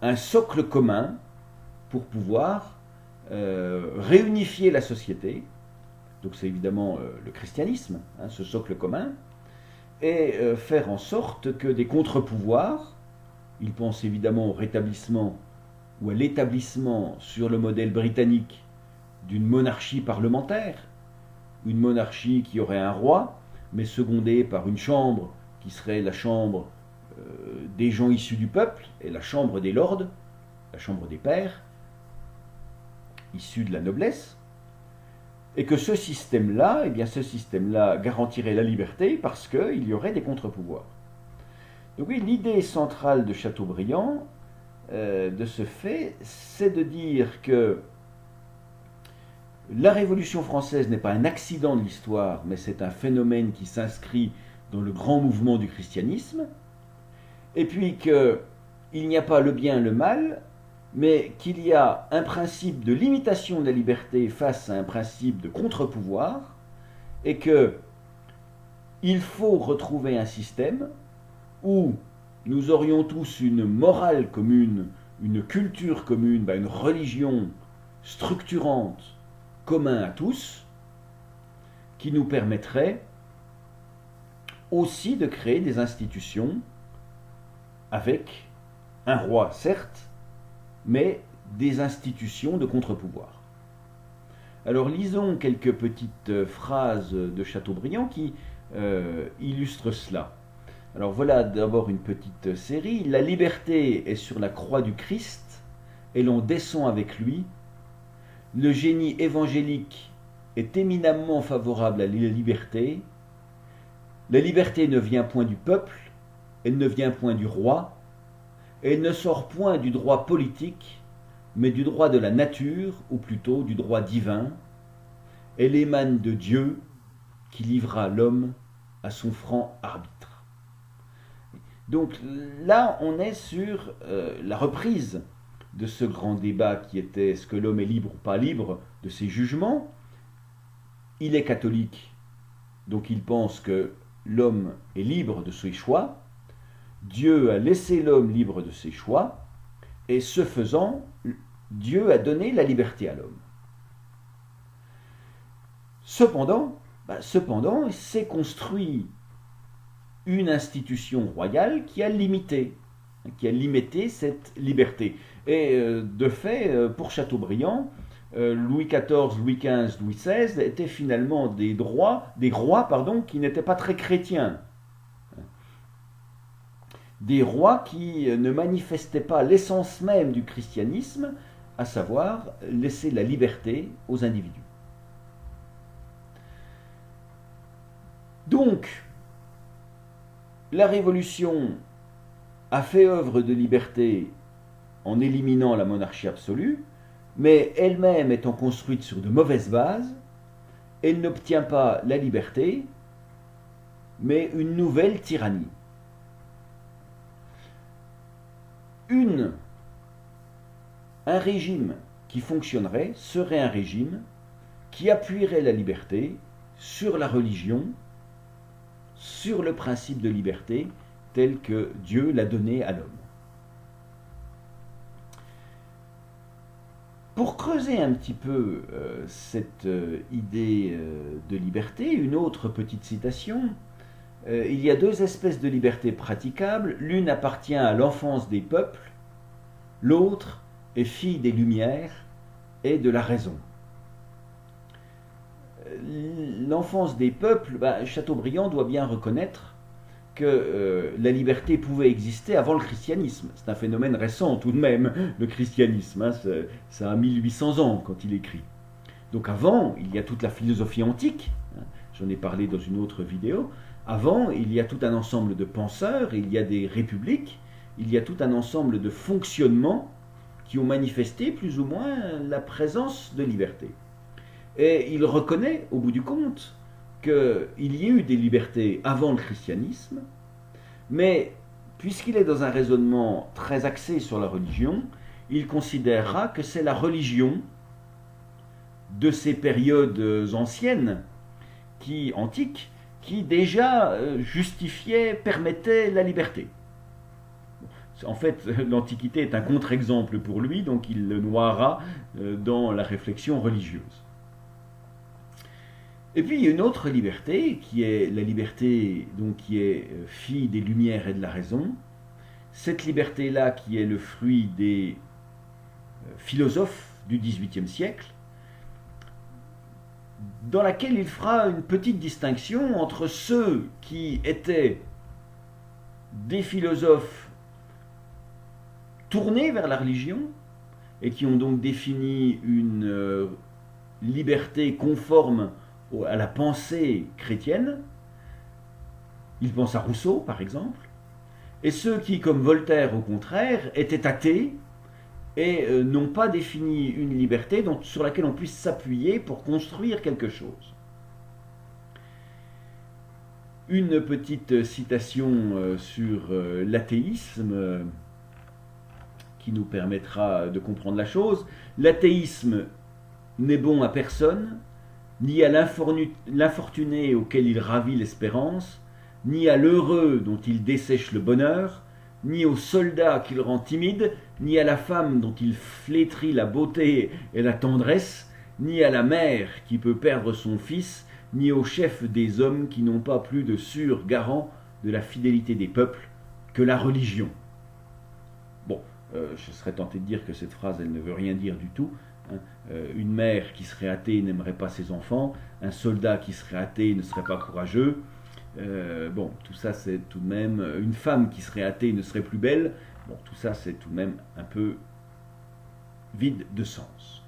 un socle commun pour pouvoir réunifier la société. Donc c'est évidemment le christianisme, ce socle commun, et faire en sorte que des contre-pouvoirs, il pense évidemment au rétablissement ou à l'établissement sur le modèle britannique d'une monarchie parlementaire, une monarchie qui aurait un roi, mais secondée par une chambre qui serait la chambre des gens issus du peuple, et la chambre des lords, la chambre des pairs, issus de la noblesse, et que ce système-là, eh bien ce système-là garantirait la liberté parce qu'il y aurait des contre-pouvoirs. Donc oui, l'idée centrale de Chateaubriand, de ce fait, c'est de dire que la Révolution française n'est pas un accident de l'histoire, mais c'est un phénomène qui s'inscrit dans le grand mouvement du christianisme, et puis qu'il n'y a pas le bien et le mal, mais qu'il y a un principe de limitation de la liberté face à un principe de contre-pouvoir, et qu'il faut retrouver un système où nous aurions tous une morale commune, une culture commune, une religion structurante, commun à tous, qui nous permettrait aussi de créer des institutions avec un roi, certes, mais des institutions de contre-pouvoir. Alors lisons quelques petites phrases de Chateaubriand qui illustrent cela. Alors voilà d'abord une petite série. La liberté est sur la croix du Christ et l'on descend avec lui. Le génie évangélique est éminemment favorable à la liberté. La liberté ne vient point du peuple, elle ne vient point du roi, elle ne sort point du droit politique, mais du droit de la nature, ou plutôt du droit divin. Elle émane de Dieu qui livra l'homme à son franc arbitre. Donc là, on est sur la reprise de ce grand débat qui était est-ce que l'homme est libre ou pas libre de ses jugements. Il est catholique, donc il pense que l'homme est libre de ses choix. Dieu a laissé l'homme libre de ses choix, et ce faisant, Dieu a donné la liberté à l'homme. Cependant, il s'est construit une institution royale qui a limité cette liberté. Et de fait, pour Chateaubriand, Louis XIV, Louis XV, Louis XVI étaient finalement des rois qui n'étaient pas très chrétiens. Des rois qui ne manifestaient pas l'essence même du christianisme, à savoir laisser la liberté aux individus. Donc, la Révolution a fait œuvre de liberté en éliminant la monarchie absolue, mais elle-même étant construite sur de mauvaises bases, elle n'obtient pas la liberté, mais une nouvelle tyrannie. Un régime qui fonctionnerait serait un régime qui appuierait la liberté sur la religion, sur le principe de liberté tel que Dieu l'a donné à l'homme. Pour creuser un petit peu cette idée de liberté, une autre petite citation, il y a deux espèces de liberté praticables, l'une appartient à l'enfance des peuples, l'autre est fille des Lumières et de la raison. L'enfance des peuples, Chateaubriand doit bien reconnaître que la liberté pouvait exister avant le christianisme. C'est un phénomène récent tout de même, le christianisme, ça a 1800 ans quand il écrit. Donc avant, il y a toute la philosophie antique, j'en ai parlé dans une autre vidéo, avant, il y a tout un ensemble de penseurs, il y a des républiques, il y a tout un ensemble de fonctionnements qui ont manifesté plus ou moins la présence de liberté. Et il reconnaît, au bout du compte, qu'il y ait eu des libertés avant le christianisme, mais puisqu'il est dans un raisonnement très axé sur la religion, il considérera que c'est la religion de ces périodes anciennes, antiques, qui déjà permettait la liberté. En fait, l'Antiquité est un contre-exemple pour lui, donc il le noiera dans la réflexion religieuse. Et puis il y a une autre liberté, qui est la liberté qui est fille des Lumières et de la raison. Cette liberté-là qui est le fruit des philosophes du XVIIIe siècle, dans laquelle il fera une petite distinction entre ceux qui étaient des philosophes tournés vers la religion et qui ont donc défini une liberté conforme à la pensée chrétienne. Il pense à Rousseau par exemple, et ceux qui, comme Voltaire au contraire, étaient athées et n'ont pas défini une liberté sur laquelle on puisse s'appuyer pour construire quelque chose. Une petite citation sur l'athéisme qui nous permettra de comprendre la chose. L'athéisme n'est bon à personne, ni à l'infortuné auquel il ravit l'espérance, ni à l'heureux dont il dessèche le bonheur, ni au soldat qu'il rend timide, ni à la femme dont il flétrit la beauté et la tendresse, ni à la mère qui peut perdre son fils, ni au chef des hommes qui n'ont pas plus de sûr garant de la fidélité des peuples que la religion. Bon, je serais tenté de dire que cette phrase, elle ne veut rien dire du tout. Une mère qui serait athée n'aimerait pas ses enfants, un soldat qui serait athée ne serait pas courageux. Tout ça c'est tout de même, une femme qui serait athée ne serait plus belle. Bon, tout ça c'est tout de même un peu vide de sens.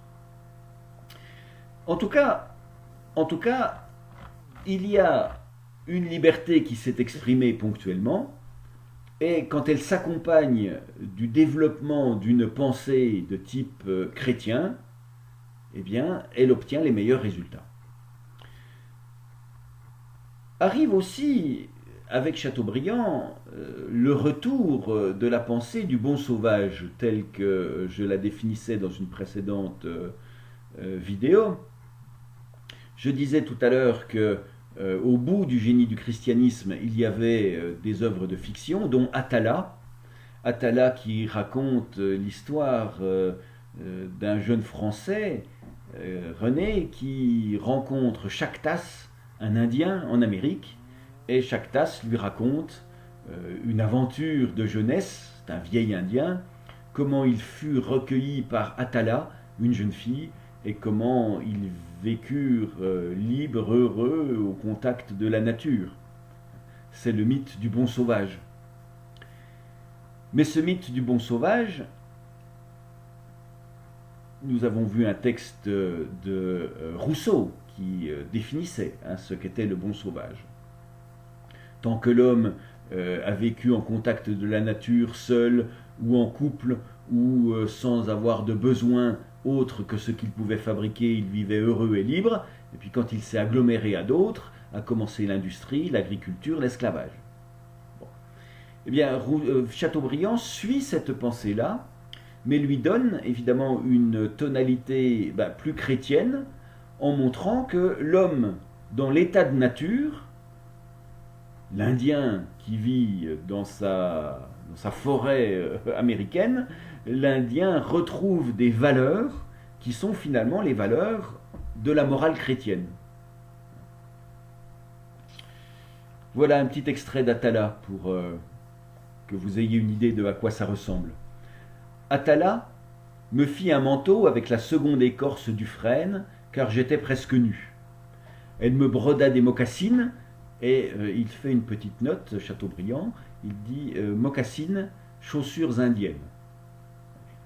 En tout cas, il y a une liberté qui s'est exprimée ponctuellement, et quand elle s'accompagne du développement d'une pensée de type chrétien, eh bien, elle obtient les meilleurs résultats. Arrive aussi avec Chateaubriand, le retour de la pensée du bon sauvage, tel que je la définissais dans une précédente vidéo. Je disais tout à l'heure que au bout du génie du christianisme, il y avait des œuvres de fiction, dont Atala. Atala qui raconte l'histoire d'un jeune Français, René, qui rencontre Chactas, un Indien en Amérique, et Chactas lui raconte une aventure de jeunesse d'un vieil Indien, comment il fut recueilli par Atala, une jeune fille, et comment ils vécurent libres, heureux, au contact de la nature. C'est le mythe du bon sauvage. Mais ce mythe du bon sauvage, nous avons vu un texte de Rousseau qui définissait ce qu'était le bon sauvage. Tant que l'homme a vécu en contact de la nature, seul ou en couple, ou sans avoir de besoin autre que ce qu'il pouvait fabriquer, il vivait heureux et libre. Et puis quand il s'est aggloméré à d'autres, a commencé l'industrie, l'agriculture, l'esclavage. Bon. Eh bien, Chateaubriand suit cette pensée-là, mais lui donne évidemment une tonalité plus chrétienne, en montrant que l'homme, dans l'état de nature, l'Indien qui vit dans sa forêt américaine, l'Indien retrouve des valeurs qui sont finalement les valeurs de la morale chrétienne. Voilà un petit extrait d'Atala pour que vous ayez une idée de à quoi ça ressemble. Atala me fit un manteau avec la seconde écorce du frêne, car j'étais presque nu. Elle me broda des mocassines, et il fait une petite note, Chateaubriand, il dit mocassines, chaussures indiennes.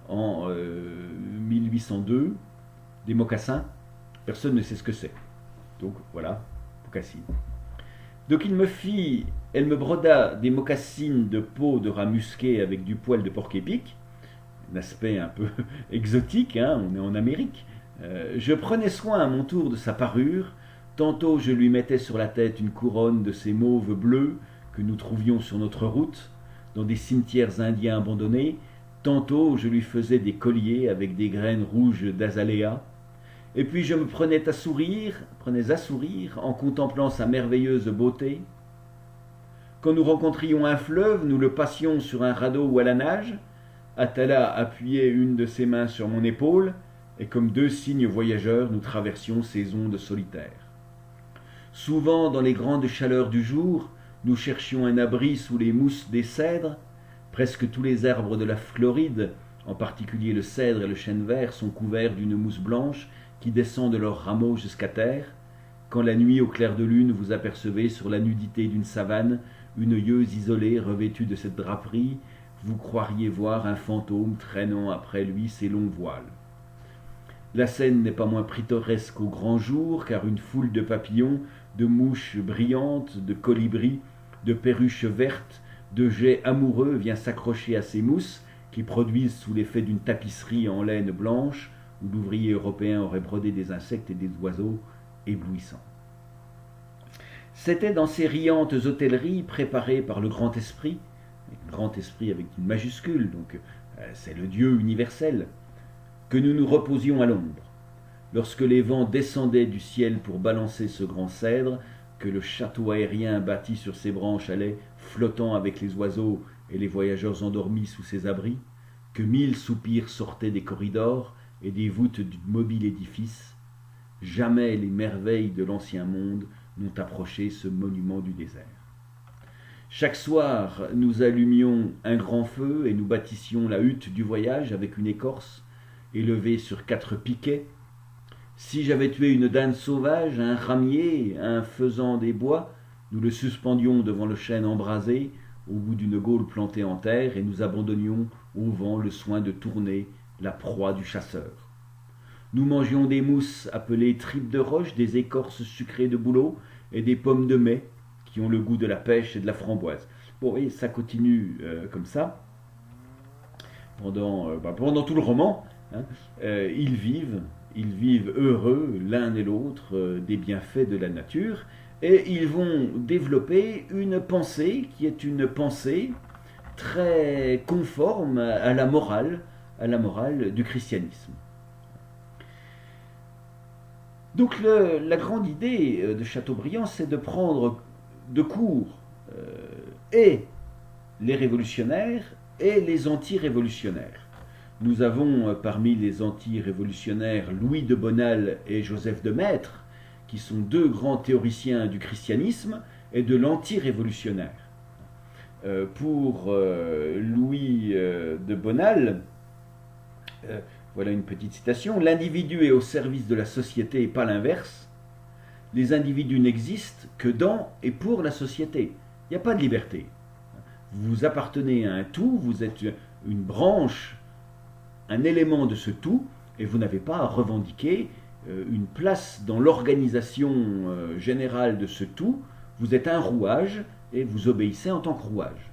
En 1802, des mocassins, personne ne sait ce que c'est. Donc voilà, mocassines. Donc elle me broda des mocassines de peau de rat musqué avec du poil de porc-épic, un aspect un peu exotique, on est en Amérique. Je prenais soin à mon tour de sa parure, tantôt je lui mettais sur la tête une couronne de ces mauves bleus que nous trouvions sur notre route, dans des cimetières indiens abandonnés, tantôt je lui faisais des colliers avec des graines rouges d'azalea, et puis je me prenais à sourire en contemplant sa merveilleuse beauté. Quand nous rencontrions un fleuve, nous le passions sur un radeau ou à la nage. Atala appuyait une de ses mains sur mon épaule, et comme deux cygnes voyageurs, nous traversions ces ondes solitaires. Souvent, dans les grandes chaleurs du jour, nous cherchions un abri sous les mousses des cèdres. Presque tous les arbres de la Floride, en particulier le cèdre et le chêne vert, sont couverts d'une mousse blanche qui descend de leurs rameaux jusqu'à terre. Quand la nuit, au clair de lune, vous apercevez sur la nudité d'une savane une yeuse isolée revêtue de cette draperie, vous croiriez voir un fantôme traînant après lui ses longs voiles. La scène n'est pas moins pittoresque au grand jour, car une foule de papillons, de mouches brillantes, de colibris, de perruches vertes, de geais amoureux vient s'accrocher à ces mousses qui produisent sous l'effet d'une tapisserie en laine blanche où l'ouvrier européen aurait brodé des insectes et des oiseaux éblouissants. C'était dans ces riantes hôtelleries préparées par le grand esprit avec une majuscule, donc c'est le Dieu universel, que nous nous reposions à l'ombre. Lorsque les vents descendaient du ciel pour balancer ce grand cèdre, que le château aérien bâti sur ses branches allait flottant avec les oiseaux et les voyageurs endormis sous ses abris, que 1000 soupirs sortaient des corridors et des voûtes du mobile édifice, jamais les merveilles de l'ancien monde n'ont approché ce monument du désert. Chaque soir, nous allumions un grand feu et nous bâtissions la hutte du voyage avec une écorce élevée sur 4 piquets. Si j'avais tué une dinde sauvage, un ramier, un faisan des bois, nous le suspendions devant le chêne embrasé, au bout d'une gaule plantée en terre, et nous abandonnions au vent le soin de tourner la proie du chasseur. Nous mangions des mousses appelées tripes de roche, des écorces sucrées de bouleau et des pommes de mai qui ont le goût de la pêche et de la framboise. Bon, et ça continue comme ça pendant tout le roman. Ils vivent heureux l'un et l'autre des bienfaits de la nature, et ils vont développer une pensée qui est une pensée très conforme à la morale du christianisme. Donc la grande idée de Chateaubriand, c'est de prendre de court et les révolutionnaires et les anti-révolutionnaires. Nous avons parmi les anti-révolutionnaires Louis de Bonald et Joseph de Maistre, qui sont deux grands théoriciens du christianisme et de l'anti-révolutionnaire. Pour Louis de Bonald, voilà une petite citation, l'individu est au service de la société et pas l'inverse. Les individus n'existent que dans et pour la société. Il n'y a pas de liberté. Vous appartenez à un tout, vous êtes une branche, un élément de ce tout, et vous n'avez pas à revendiquer une place dans l'organisation générale de ce tout. Vous êtes un rouage et vous obéissez en tant que rouage.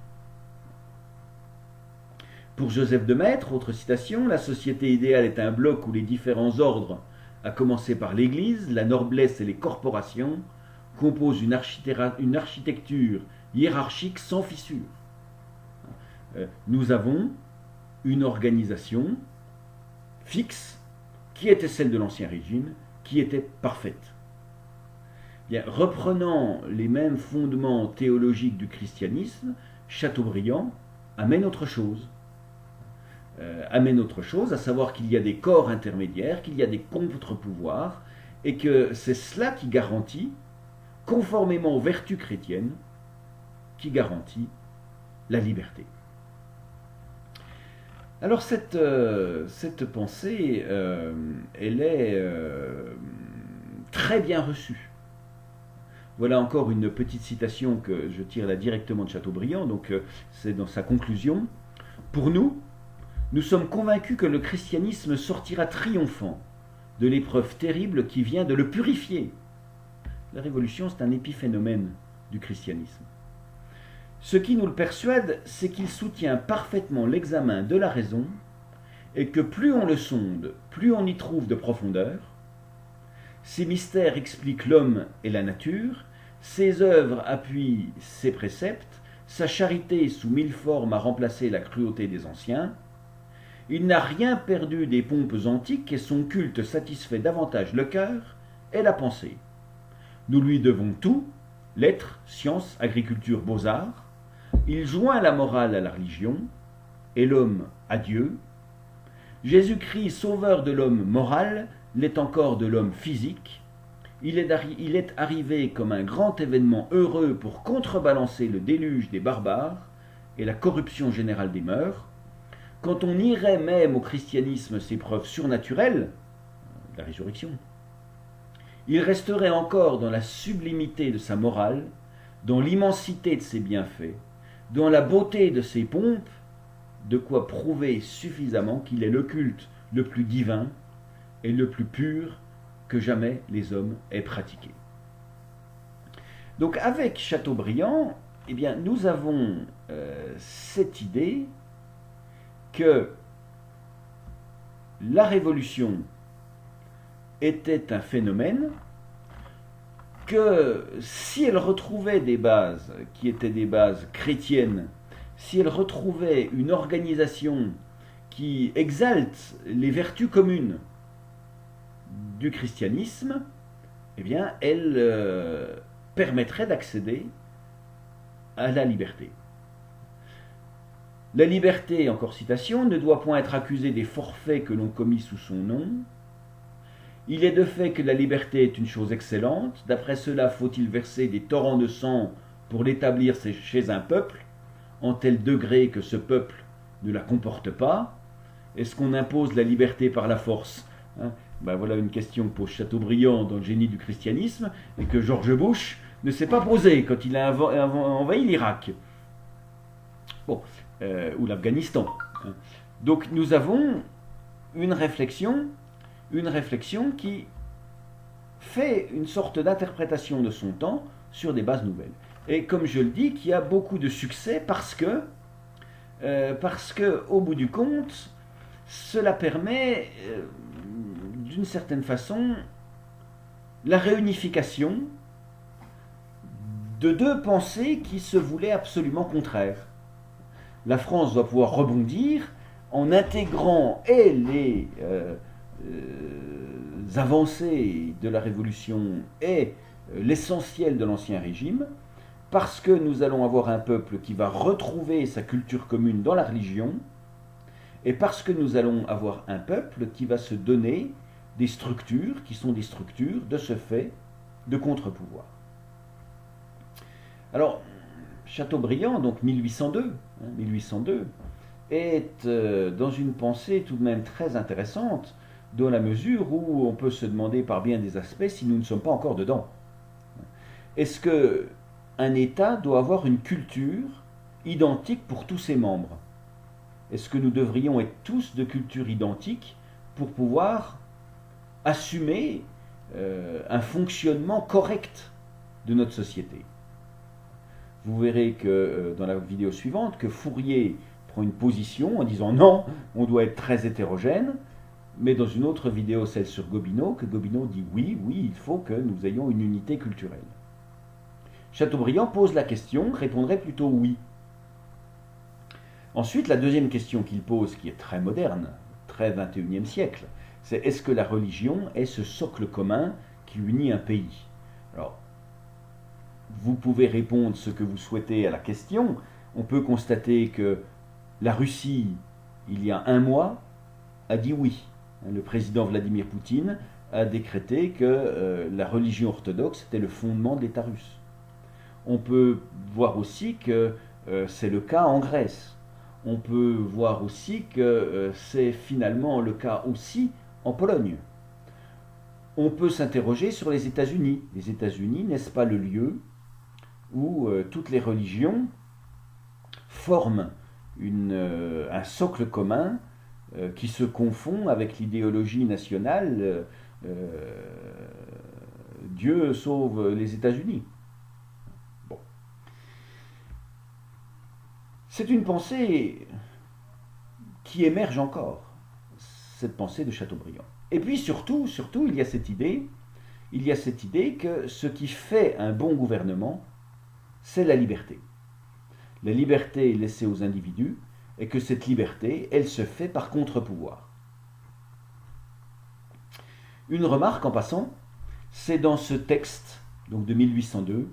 Pour Joseph de Maistre, autre citation, la société idéale est un bloc où les différents ordres, à commencer par l'Église, la noblesse et les corporations, composent une architecture hiérarchique sans fissure. Nous avons une organisation fixe qui était celle de l'Ancien Régime, qui était parfaite. Bien, reprenant les mêmes fondements théologiques du christianisme, Chateaubriand amène autre chose. À savoir qu'il y a des corps intermédiaires, qu'il y a des contre-pouvoirs, et que c'est cela qui garantit, conformément aux vertus chrétiennes, qui garantit la liberté. Alors cette pensée, elle est très bien reçue. Voilà encore une petite citation que je tire là directement de Chateaubriand, donc c'est dans sa conclusion. Pour nous, nous sommes convaincus que le christianisme sortira triomphant de l'épreuve terrible qui vient de le purifier. La révolution, c'est un épiphénomène du christianisme. Ce qui nous le persuade, c'est qu'il soutient parfaitement l'examen de la raison et que plus on le sonde, plus on y trouve de profondeur. Ses mystères expliquent l'homme et la nature, ses œuvres appuient ses préceptes, sa charité sous 1000 formes a remplacé la cruauté des anciens. Il n'a rien perdu des pompes antiques et son culte satisfait davantage le cœur et la pensée. Nous lui devons tout, lettres, sciences, agriculture, beaux-arts. Il joint la morale à la religion et l'homme à Dieu. Jésus-Christ, sauveur de l'homme moral, l'est encore de l'homme physique. Il est arrivé comme un grand événement heureux pour contrebalancer le déluge des barbares et la corruption générale des mœurs. Quand on nierait même au christianisme ses preuves surnaturelles, la résurrection, il resterait encore dans la sublimité de sa morale, dans l'immensité de ses bienfaits, dans la beauté de ses pompes, de quoi prouver suffisamment qu'il est le culte le plus divin et le plus pur que jamais les hommes aient pratiqué. Donc avec Chateaubriand, eh bien, nous avons cette idée que la révolution était un phénomène, que si elle retrouvait des bases qui étaient des bases chrétiennes, si elle retrouvait une organisation qui exalte les vertus communes du christianisme, eh bien, elle permettrait d'accéder à la liberté. La liberté, encore citation, ne doit point être accusée des forfaits que l'on commis sous son nom. Il est de fait que la liberté est une chose excellente. D'après cela, faut-il verser des torrents de sang pour l'établir chez un peuple, en tel degré que ce peuple ne la comporte pas? Est-ce qu'on impose la liberté par la force? Voilà une question que pose Chateaubriand dans le génie du christianisme et que George Bush ne s'est pas posée quand il a envahi l'Irak. Ou l'Afghanistan. Donc nous avons une réflexion qui fait une sorte d'interprétation de son temps sur des bases nouvelles. Et comme je le dis, qui a beaucoup de succès parce que au bout du compte, cela permet d'une certaine façon la réunification de deux pensées qui se voulaient absolument contraires. La France doit pouvoir rebondir en intégrant les avancées de la Révolution et l'essentiel de l'Ancien Régime, parce que nous allons avoir un peuple qui va retrouver sa culture commune dans la religion, et parce que nous allons avoir un peuple qui va se donner des structures qui sont des structures, de ce fait, de contre-pouvoir. Alors, Chateaubriand, donc 1802, est dans une pensée tout de même très intéressante, dans la mesure où on peut se demander par bien des aspects si nous ne sommes pas encore dedans. Est-ce qu'un État doit avoir une culture identique pour tous ses membres? Est-ce que nous devrions être tous de culture identique pour pouvoir assumer un fonctionnement correct de notre société? Vous verrez que dans la vidéo suivante, que Fourier prend une position en disant non, on doit être très hétérogène, mais dans une autre vidéo, celle sur Gobineau, que Gobineau dit oui, il faut que nous ayons une unité culturelle. Chateaubriand pose la question, répondrait plutôt oui. Ensuite, la deuxième question qu'il pose, qui est très moderne, très 21e siècle, c'est est-ce que la religion est ce socle commun qui unit un pays? Alors, vous pouvez répondre ce que vous souhaitez à la question. On peut constater que la Russie, il y a un mois, a dit oui. Le président Vladimir Poutine a décrété que la religion orthodoxe était le fondement de l'État russe. On peut voir aussi que c'est le cas en Grèce. On peut voir aussi que c'est finalement le cas aussi en Pologne. On peut s'interroger sur les États-Unis. Les États-Unis, n'est-ce pas le lieu où toutes les religions forment un socle commun qui se confond avec l'idéologie nationale Dieu sauve les États-Unis. Bon. C'est une pensée qui émerge encore, cette pensée de Chateaubriand. Et puis surtout, il y a cette idée que ce qui fait un bon gouvernement, c'est la liberté. La liberté laissée aux individus, et que cette liberté, elle se fait par contre-pouvoir. Une remarque en passant, c'est dans ce texte, donc de 1802,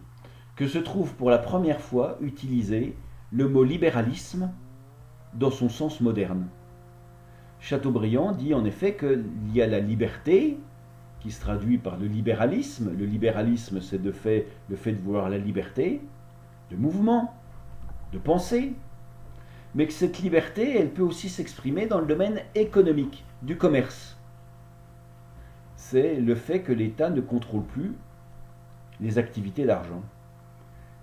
que se trouve pour la première fois utilisé le mot libéralisme dans son sens moderne. Chateaubriand dit en effet qu'il y a la liberté, qui se traduit par le libéralisme. Le libéralisme, c'est le fait de vouloir la liberté, de mouvement, de pensée, mais que cette liberté, elle peut aussi s'exprimer dans le domaine économique, du commerce. C'est le fait que l'État ne contrôle plus les activités d'argent.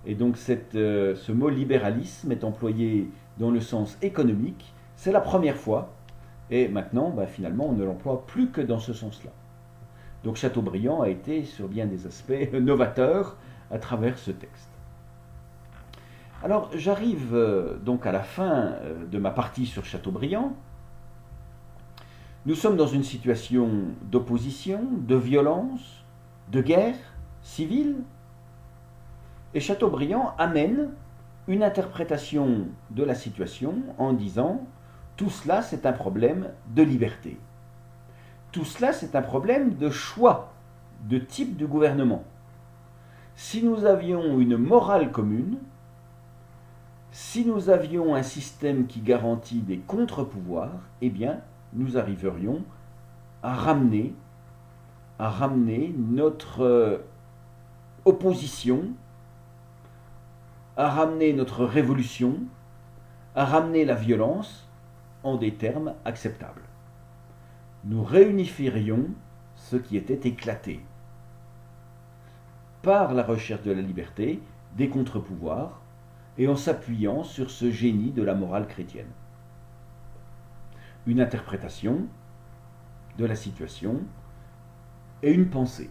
Et donc ce mot libéralisme est employé dans le sens économique, c'est la première fois, et maintenant, finalement, on ne l'emploie plus que dans ce sens-là. Donc Chateaubriand a été, sur bien des aspects, novateur à travers ce texte. Alors j'arrive donc à la fin de ma partie sur Chateaubriand. Nous sommes dans une situation d'opposition, de violence, de guerre civile, et Chateaubriand amène une interprétation de la situation en disant « tout cela c'est un problème de liberté ». Tout cela c'est un problème de choix, de type de gouvernement. Si nous avions une morale commune, si nous avions un système qui garantit des contre-pouvoirs, eh bien, nous arriverions à ramener notre opposition, à ramener notre révolution, à ramener la violence en des termes acceptables. Nous réunifierions ce qui était éclaté par la recherche de la liberté, des contre-pouvoirs, et en s'appuyant sur ce génie de la morale chrétienne. Une interprétation de la situation et une pensée.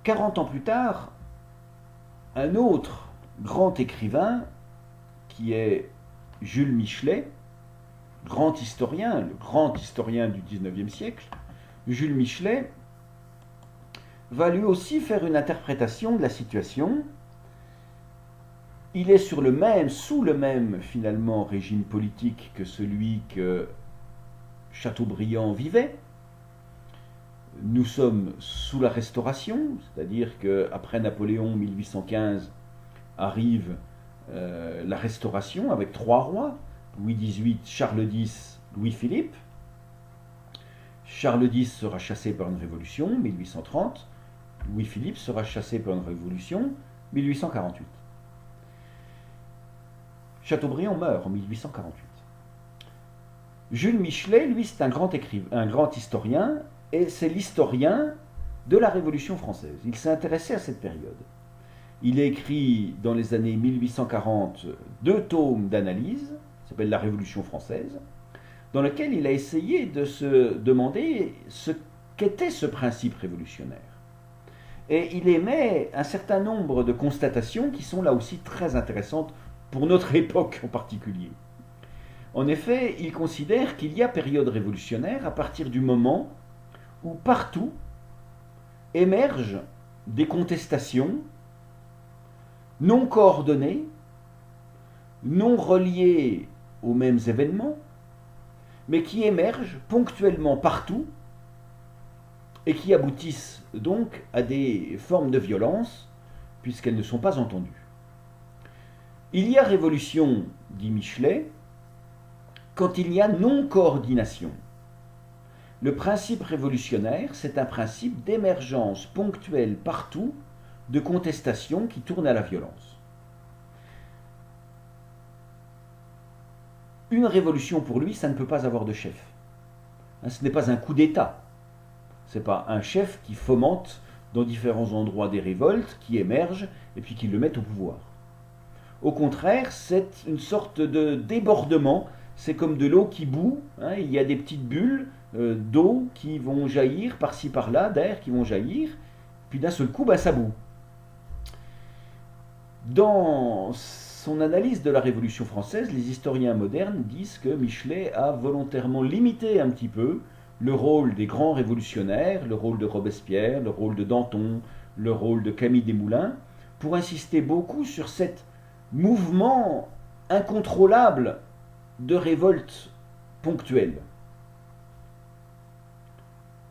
40 ans plus tard, un autre grand écrivain, qui est Jules Michelet, grand historien, le grand historien du XIXe siècle, Jules Michelet va lui aussi faire une interprétation de la situation. Il est sous le même finalement régime politique que celui que Chateaubriand vivait. Nous sommes sous la Restauration, c'est-à-dire qu'après Napoléon 1815 arrive la Restauration avec 3 rois, Louis XVIII, Charles X, Louis-Philippe. Charles X sera chassé par une révolution, 1830. Louis-Philippe sera chassé par une révolution, 1848. Chateaubriand meurt en 1848. Jules Michelet, lui, c'est un grand historien, et c'est l'historien de la Révolution française. Il s'est intéressé à cette période. Il a écrit dans les années 1840 2 tomes d'analyse, qui s'appellent La Révolution française, dans lequel il a essayé de se demander ce qu'était ce principe révolutionnaire. Et il émet un certain nombre de constatations qui sont là aussi très intéressantes pour notre époque en particulier. En effet, il considère qu'il y a période révolutionnaire à partir du moment où partout émergent des contestations non coordonnées, non reliées aux mêmes événements, mais qui émergent ponctuellement partout et qui aboutissent donc à des formes de violence puisqu'elles ne sont pas entendues. Il y a révolution, dit Michelet, quand il y a non-coordination. Le principe révolutionnaire, c'est un principe d'émergence ponctuelle partout de contestations qui tournent à la violence. Une révolution pour lui, ça ne peut pas avoir de chef. Ce n'est pas un coup d'État. Ce n'est pas un chef qui fomente dans différents endroits des révoltes, qui émergent et puis qui le mettent au pouvoir. Au contraire, c'est une sorte de débordement. C'est comme de l'eau qui bout. Il y a des petites bulles d'eau qui vont jaillir par-ci par-là, d'air qui vont jaillir. Puis d'un seul coup, ça bout. Dans son analyse de la Révolution française, les historiens modernes disent que Michelet a volontairement limité un petit peu le rôle des grands révolutionnaires, le rôle de Robespierre, le rôle de Danton, le rôle de Camille Desmoulins, pour insister beaucoup sur cet mouvement incontrôlable de révolte ponctuelle.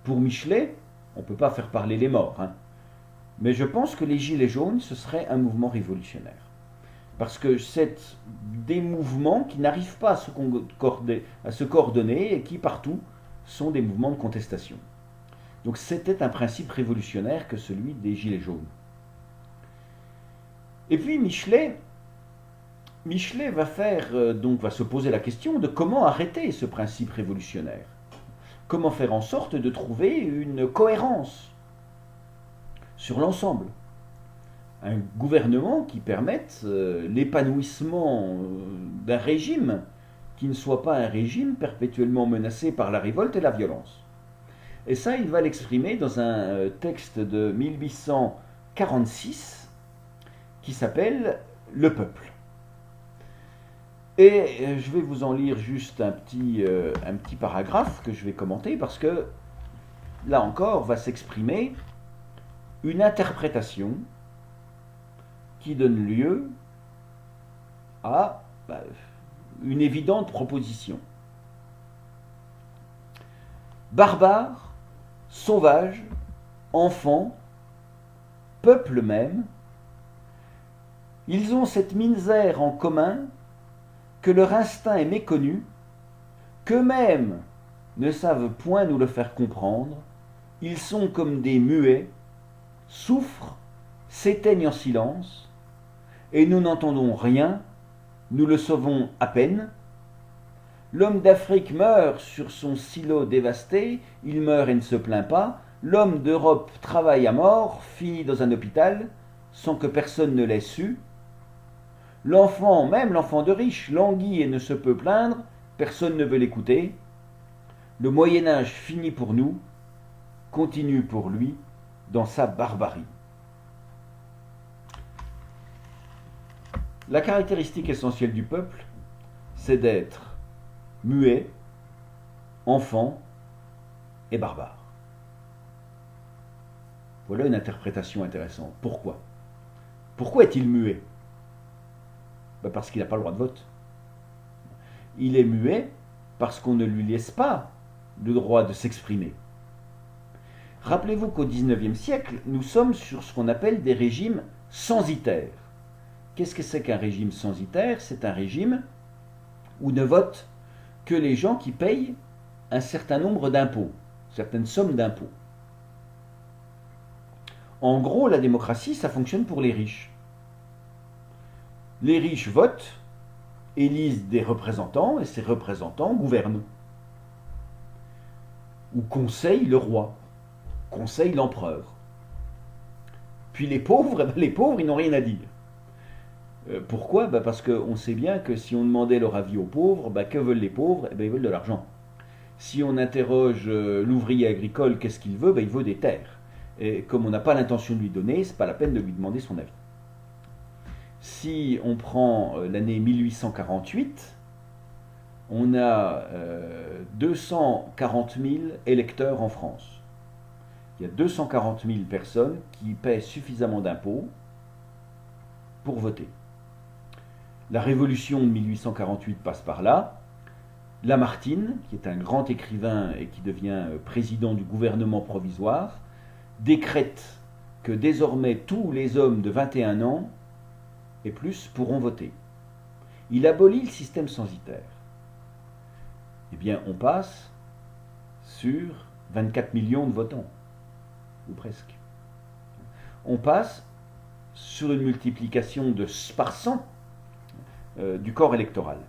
Pour Michelet, on ne peut pas faire parler les morts, mais je pense que les Gilets jaunes, ce serait un mouvement révolutionnaire. Parce que c'est des mouvements qui n'arrivent pas à se coordonner et qui, partout, sont des mouvements de contestation. Donc c'était un principe révolutionnaire que celui des Gilets jaunes. Et puis Michelet va se poser la question de comment arrêter ce principe révolutionnaire. Comment faire en sorte de trouver une cohérence sur l'ensemble. Un gouvernement qui permette l'épanouissement d'un régime qui ne soit pas un régime perpétuellement menacé par la révolte et la violence. Et ça, il va l'exprimer dans un texte de 1846 qui s'appelle « Le peuple ». Et je vais vous en lire juste un petit paragraphe que je vais commenter parce que, là encore, va s'exprimer une interprétation qui donne lieu à une évidente proposition. Barbares, sauvages, enfants, peuple même, ils ont cette misère en commun que leur instinct est méconnu, qu'eux-mêmes ne savent point nous le faire comprendre, ils sont comme des muets, souffrent, s'éteignent en silence, et nous n'entendons rien, nous le sauvons à peine. L'homme d'Afrique meurt sur son silo dévasté, il meurt et ne se plaint pas. L'homme d'Europe travaille à mort, finit dans un hôpital, sans que personne ne l'ait su. L'enfant, même l'enfant de riche, languit et ne se peut plaindre, personne ne veut l'écouter. Le Moyen-Âge finit pour nous, continue pour lui dans sa barbarie. La caractéristique essentielle du peuple, c'est d'être muet, enfant et barbare. Voilà une interprétation intéressante. Pourquoi? Pourquoi est-il muet? Parce qu'il n'a pas le droit de vote. Il est muet parce qu'on ne lui laisse pas le droit de s'exprimer. Rappelez-vous qu'au XIXe siècle, nous sommes sur ce qu'on appelle des régimes censitaires. Qu'est-ce que c'est qu'un régime censitaire? C'est un régime où ne votent que les gens qui payent un certain nombre d'impôts, certaines sommes d'impôts. En gros, la démocratie, ça fonctionne pour les riches. Les riches votent, élisent des représentants, et ces représentants gouvernent. Ou conseillent le roi, conseillent l'empereur. Puis les pauvres, ils n'ont rien à dire. Pourquoi? Parce qu'on sait bien que si on demandait leur avis aux pauvres, que veulent les pauvres? Ils veulent de l'argent. Si on interroge l'ouvrier agricole, qu'est-ce qu'il veut? Il veut des terres. Et comme on n'a pas l'intention de lui donner, c'est pas la peine de lui demander son avis. Si on prend l'année 1848, on a 240 000 électeurs en France. Il y a 240 000 personnes qui paient suffisamment d'impôts pour voter. La révolution de 1848 passe par là. Lamartine, qui est un grand écrivain et qui devient président du gouvernement provisoire, décrète que désormais tous les hommes de 21 ans et plus pourront voter. Il abolit le système censitaire. Eh bien, on passe sur 24 millions de votants, ou presque. On passe sur une multiplication par 100 du corps électoral.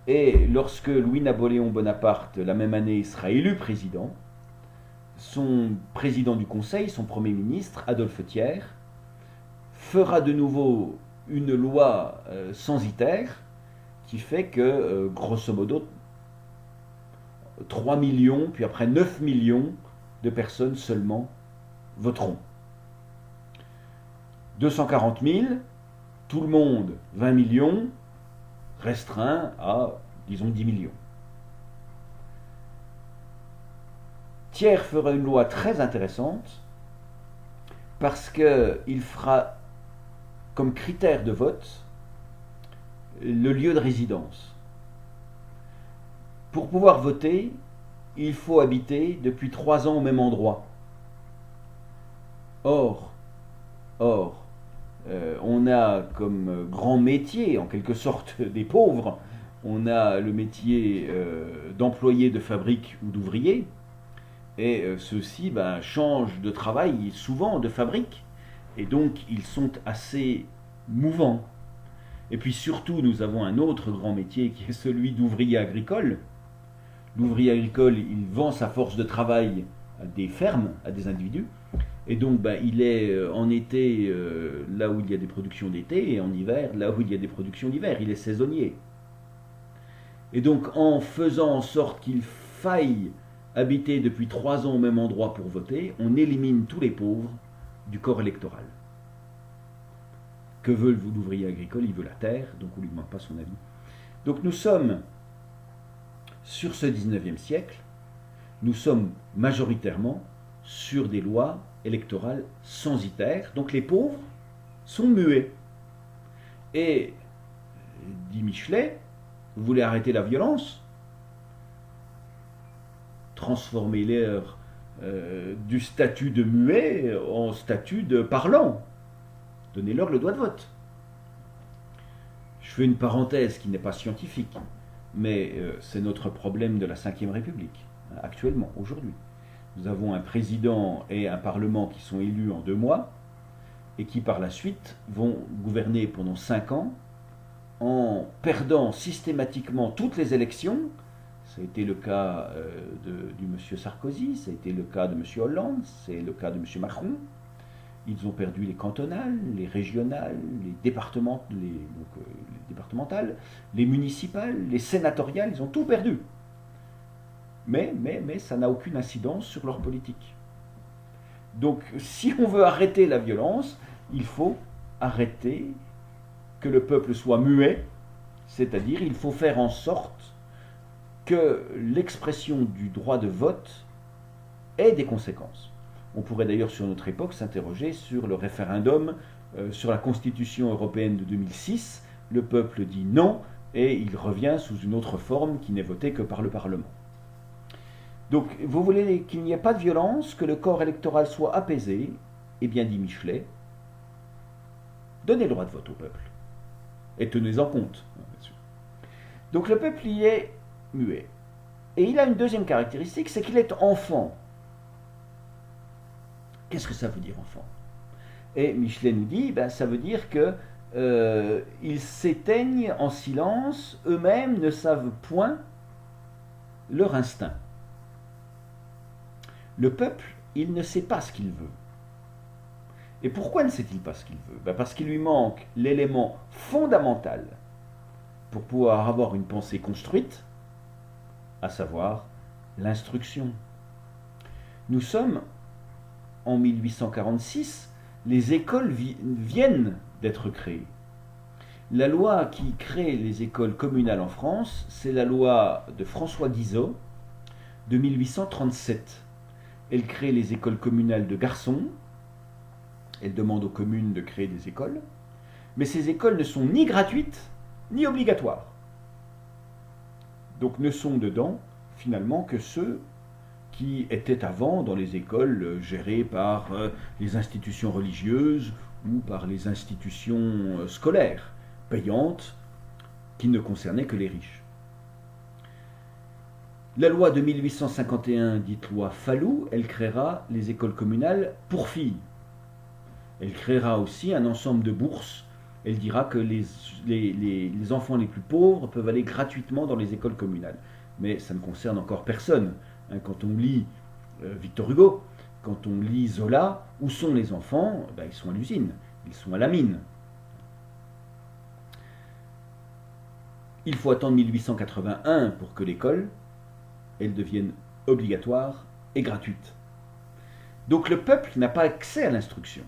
Et lorsque Louis-Napoléon Bonaparte, la même année, sera élu président, son président du Conseil, son Premier ministre, Adolphe Thiers, fera de nouveau une loi censitaire qui fait que, grosso modo, 3 millions, puis après 9 millions de personnes seulement voteront. 240 000, tout le monde, 20 millions, restreint à, disons, 10 millions. Thiers fera une loi très intéressante parce qu'il fera comme critère de vote le lieu de résidence. Pour pouvoir voter, il faut habiter depuis 3 ans au même endroit. Or, on a comme grand métier, en quelque sorte, des pauvres, on a le métier d'employé de fabrique ou d'ouvrier, et ceux-ci changent de travail souvent de fabrique, et donc ils sont assez mouvants. Et puis surtout, nous avons un autre grand métier qui est celui d'ouvrier agricole. L'ouvrier agricole, il vend sa force de travail à des fermes, à des individus, et donc il est en été là où il y a des productions d'été, et en hiver là où il y a des productions d'hiver. Il est saisonnier. Et donc en faisant en sorte qu'il faille habiter depuis 3 ans au même endroit pour voter, on élimine tous les pauvres du corps électoral. Que veut l'ouvrier agricole? Il veut la terre, donc on ne lui demande pas son avis. Donc nous sommes, sur ce 19e siècle, nous sommes majoritairement sur des lois électorales censitaires, donc les pauvres sont muets. Et, dit Michelet, vous voulez arrêter la violence? Transformez-leur du statut de muet en statut de parlant. Donnez-leur le droit de vote. Je fais une parenthèse qui n'est pas scientifique, mais c'est notre problème de la Ve République, actuellement, aujourd'hui. Nous avons un président et un parlement qui sont élus en 2 mois, et qui par la suite vont gouverner pendant 5 ans, en perdant systématiquement toutes les élections. Ça a été le cas du monsieur Sarkozy, ça a été le cas de monsieur Hollande, c'est le cas de monsieur Macron. Ils ont perdu les cantonales, les régionales, les départementales, les municipales, les sénatoriales, ils ont tout perdu. Mais ça n'a aucune incidence sur leur politique. Donc si on veut arrêter la violence, il faut arrêter que le peuple soit muet, c'est-à-dire il faut faire en sorte que l'expression du droit de vote ait des conséquences. On pourrait d'ailleurs sur notre époque s'interroger sur le référendum sur la Constitution européenne de 2006. Le peuple dit non et il revient sous une autre forme qui n'est votée que par le Parlement. Donc vous voulez qu'il n'y ait pas de violence, que le corps électoral soit apaisé, eh bien dit Michelet, donnez le droit de vote au peuple. Et tenez-en compte, bien sûr. Donc le peuple y est muet. Et il a une deuxième caractéristique, c'est qu'il est enfant. Qu'est-ce que ça veut dire enfant? Et Michelet nous dit, ça veut dire que ils s'éteignent en silence, eux-mêmes ne savent point leur instinct. Le peuple, il ne sait pas ce qu'il veut. Et pourquoi ne sait-il pas ce qu'il veut? Parce qu'il lui manque l'élément fondamental pour pouvoir avoir une pensée construite, à savoir l'instruction. Nous sommes en 1846, les écoles viennent d'être créées. La loi qui crée les écoles communales en France, c'est la loi de François Guizot de 1837. Elle crée les écoles communales de garçons, elle demande aux communes de créer des écoles, mais ces écoles ne sont ni gratuites ni obligatoires. Donc ne sont dedans finalement que ceux qui étaient avant dans les écoles gérées par les institutions religieuses ou par les institutions scolaires, payantes, qui ne concernaient que les riches. La loi de 1851, dite loi Fallou, elle créera les écoles communales pour filles. Elle créera aussi un ensemble de bourses. Elle dira que les enfants les plus pauvres peuvent aller gratuitement dans les écoles communales. Mais ça ne concerne encore personne. Quand on lit Victor Hugo, quand on lit Zola, où sont les enfants? Ils sont à l'usine, ils sont à la mine. Il faut attendre 1881 pour que l'école, elle devienne obligatoire et gratuite. Donc le peuple n'a pas accès à l'instruction.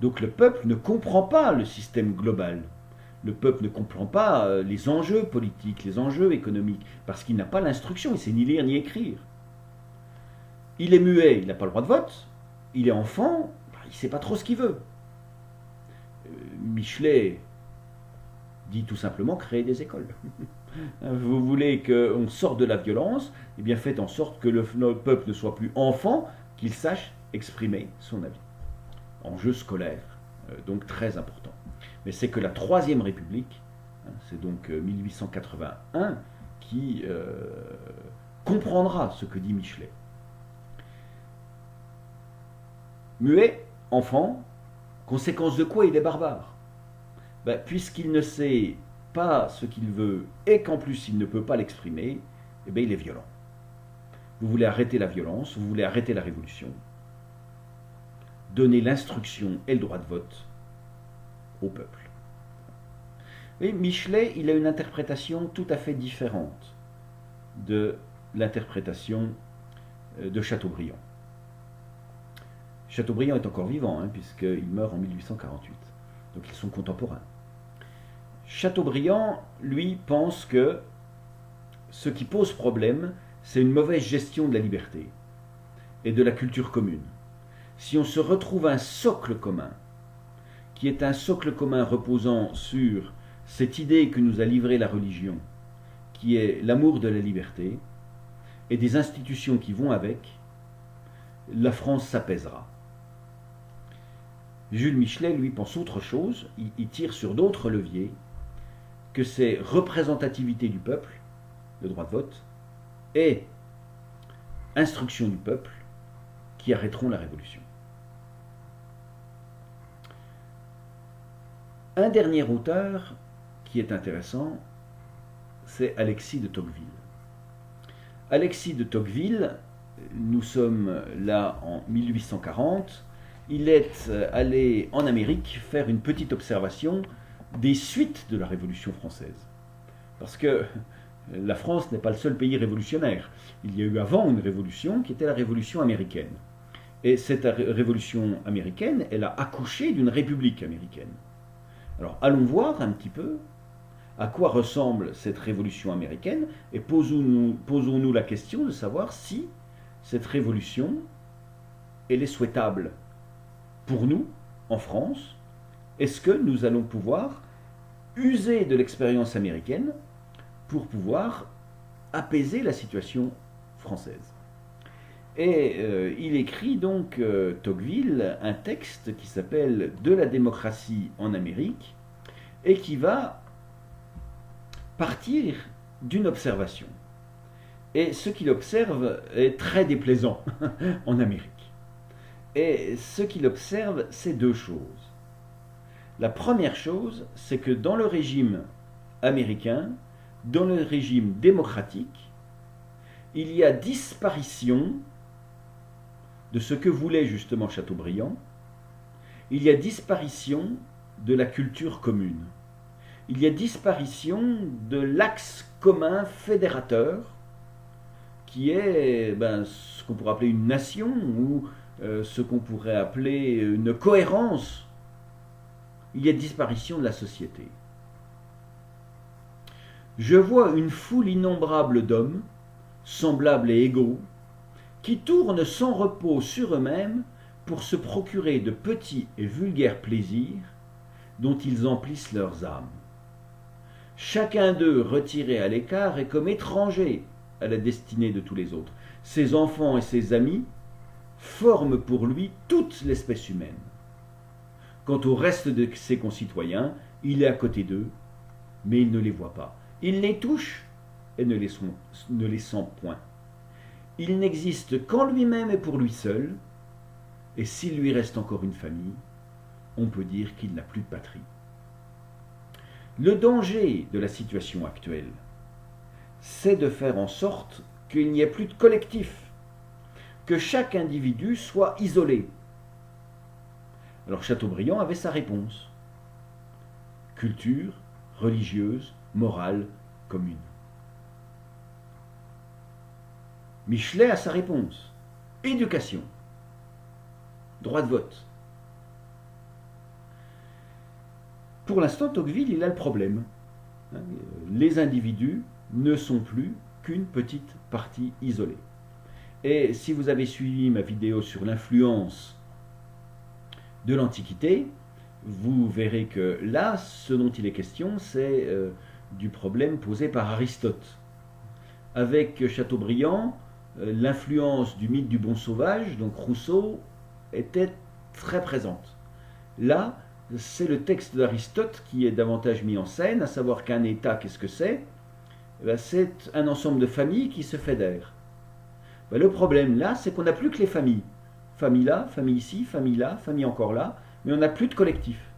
Donc le peuple ne comprend pas le système global. Le peuple ne comprend pas les enjeux politiques, les enjeux économiques, parce qu'il n'a pas l'instruction, il ne sait ni lire ni écrire. Il est muet, il n'a pas le droit de vote. Il est enfant, il ne sait pas trop ce qu'il veut. Michelet dit tout simplement créer des écoles. Vous voulez qu'on sorte de la violence, eh bien faites en sorte que le peuple ne soit plus enfant, qu'il sache exprimer son avis. Enjeu scolaire, donc très important. Mais c'est que la Troisième République, c'est donc 1881, qui comprendra ce que dit Michelet. Muet, enfant, conséquence de quoi il est barbare? Puisqu'il ne sait pas ce qu'il veut et qu'en plus il ne peut pas l'exprimer, il est violent. Vous voulez arrêter la violence, vous voulez arrêter la révolution. Donnez l'instruction et le droit de vote au peuple. Et Michelet, il a une interprétation tout à fait différente de l'interprétation de Chateaubriand. Chateaubriand est encore vivant, puisqu'il meurt en 1848. Donc ils sont contemporains. Chateaubriand, lui, pense que ce qui pose problème, c'est une mauvaise gestion de la liberté et de la culture commune. Si on se retrouve un socle commun, qui est un socle commun reposant sur cette idée que nous a livrée la religion, qui est l'amour de la liberté, et des institutions qui vont avec, la France s'apaisera. Jules Michelet, lui, pense autre chose, il tire sur d'autres leviers, que c'est représentativité du peuple, le droit de vote, et instruction du peuple, qui arrêteront la révolution. Un dernier auteur qui est intéressant, c'est Alexis de Tocqueville. Alexis de Tocqueville, nous sommes là en 1840, il est allé en Amérique faire une petite observation des suites de la Révolution française. Parce que la France n'est pas le seul pays révolutionnaire. Il y a eu avant une révolution qui était la Révolution américaine. Et cette Révolution américaine, elle a accouché d'une République américaine. Alors allons voir un petit peu à quoi ressemble cette Révolution américaine et posons-nous la question de savoir si cette révolution elle est souhaitable pour nous, en France? Est-ce que nous allons pouvoir user de l'expérience américaine pour pouvoir apaiser la situation française? Et il écrit donc, Tocqueville, un texte qui s'appelle « De la démocratie en Amérique » et qui va partir d'une observation. Et ce qu'il observe est très déplaisant en Amérique. Et ce qu'il observe, c'est deux choses. La première chose, c'est que dans le régime américain, dans le régime démocratique, il y a disparition de ce que voulait justement Chateaubriand, il y a disparition de la culture commune. Il y a disparition de l'axe commun fédérateur qui est ce qu'on pourrait appeler une nation ou ce qu'on pourrait appeler une cohérence. Il y a disparition de la société. Je vois une foule innombrable d'hommes, semblables et égaux, qui tournent sans repos sur eux-mêmes pour se procurer de petits et vulgaires plaisirs dont ils emplissent leurs âmes. Chacun d'eux, retiré à l'écart, est comme étranger à la destinée de tous les autres. Ses enfants et ses amis forment pour lui toute l'espèce humaine. Quant au reste de ses concitoyens, il est à côté d'eux, mais il ne les voit pas. Il les touche et ne les sent point. Il n'existe qu'en lui-même et pour lui seul, et s'il lui reste encore une famille, on peut dire qu'il n'a plus de patrie. Le danger de la situation actuelle, c'est de faire en sorte qu'il n'y ait plus de collectif, que chaque individu soit isolé. Alors Chateaubriand avait sa réponse. Culture religieuse, morale, commune. Michelet a sa réponse. Éducation. Droit de vote. Pour l'instant, Tocqueville, il a le problème. Les individus ne sont plus qu'une petite partie isolée. Et si vous avez suivi ma vidéo sur l'influence de l'Antiquité, vous verrez que là, ce dont il est question, c'est du problème posé par Aristote. Avec Chateaubriand, l'influence du mythe du bon sauvage, donc Rousseau, était très présente. Là, c'est le texte d'Aristote qui est davantage mis en scène, à savoir qu'un État, qu'est-ce que c'est? C'est un ensemble de familles qui se fédèrent. Le problème là, c'est qu'on n'a plus que les familles. Famille là, famille ici, famille là, famille encore là, mais on n'a plus de collectif.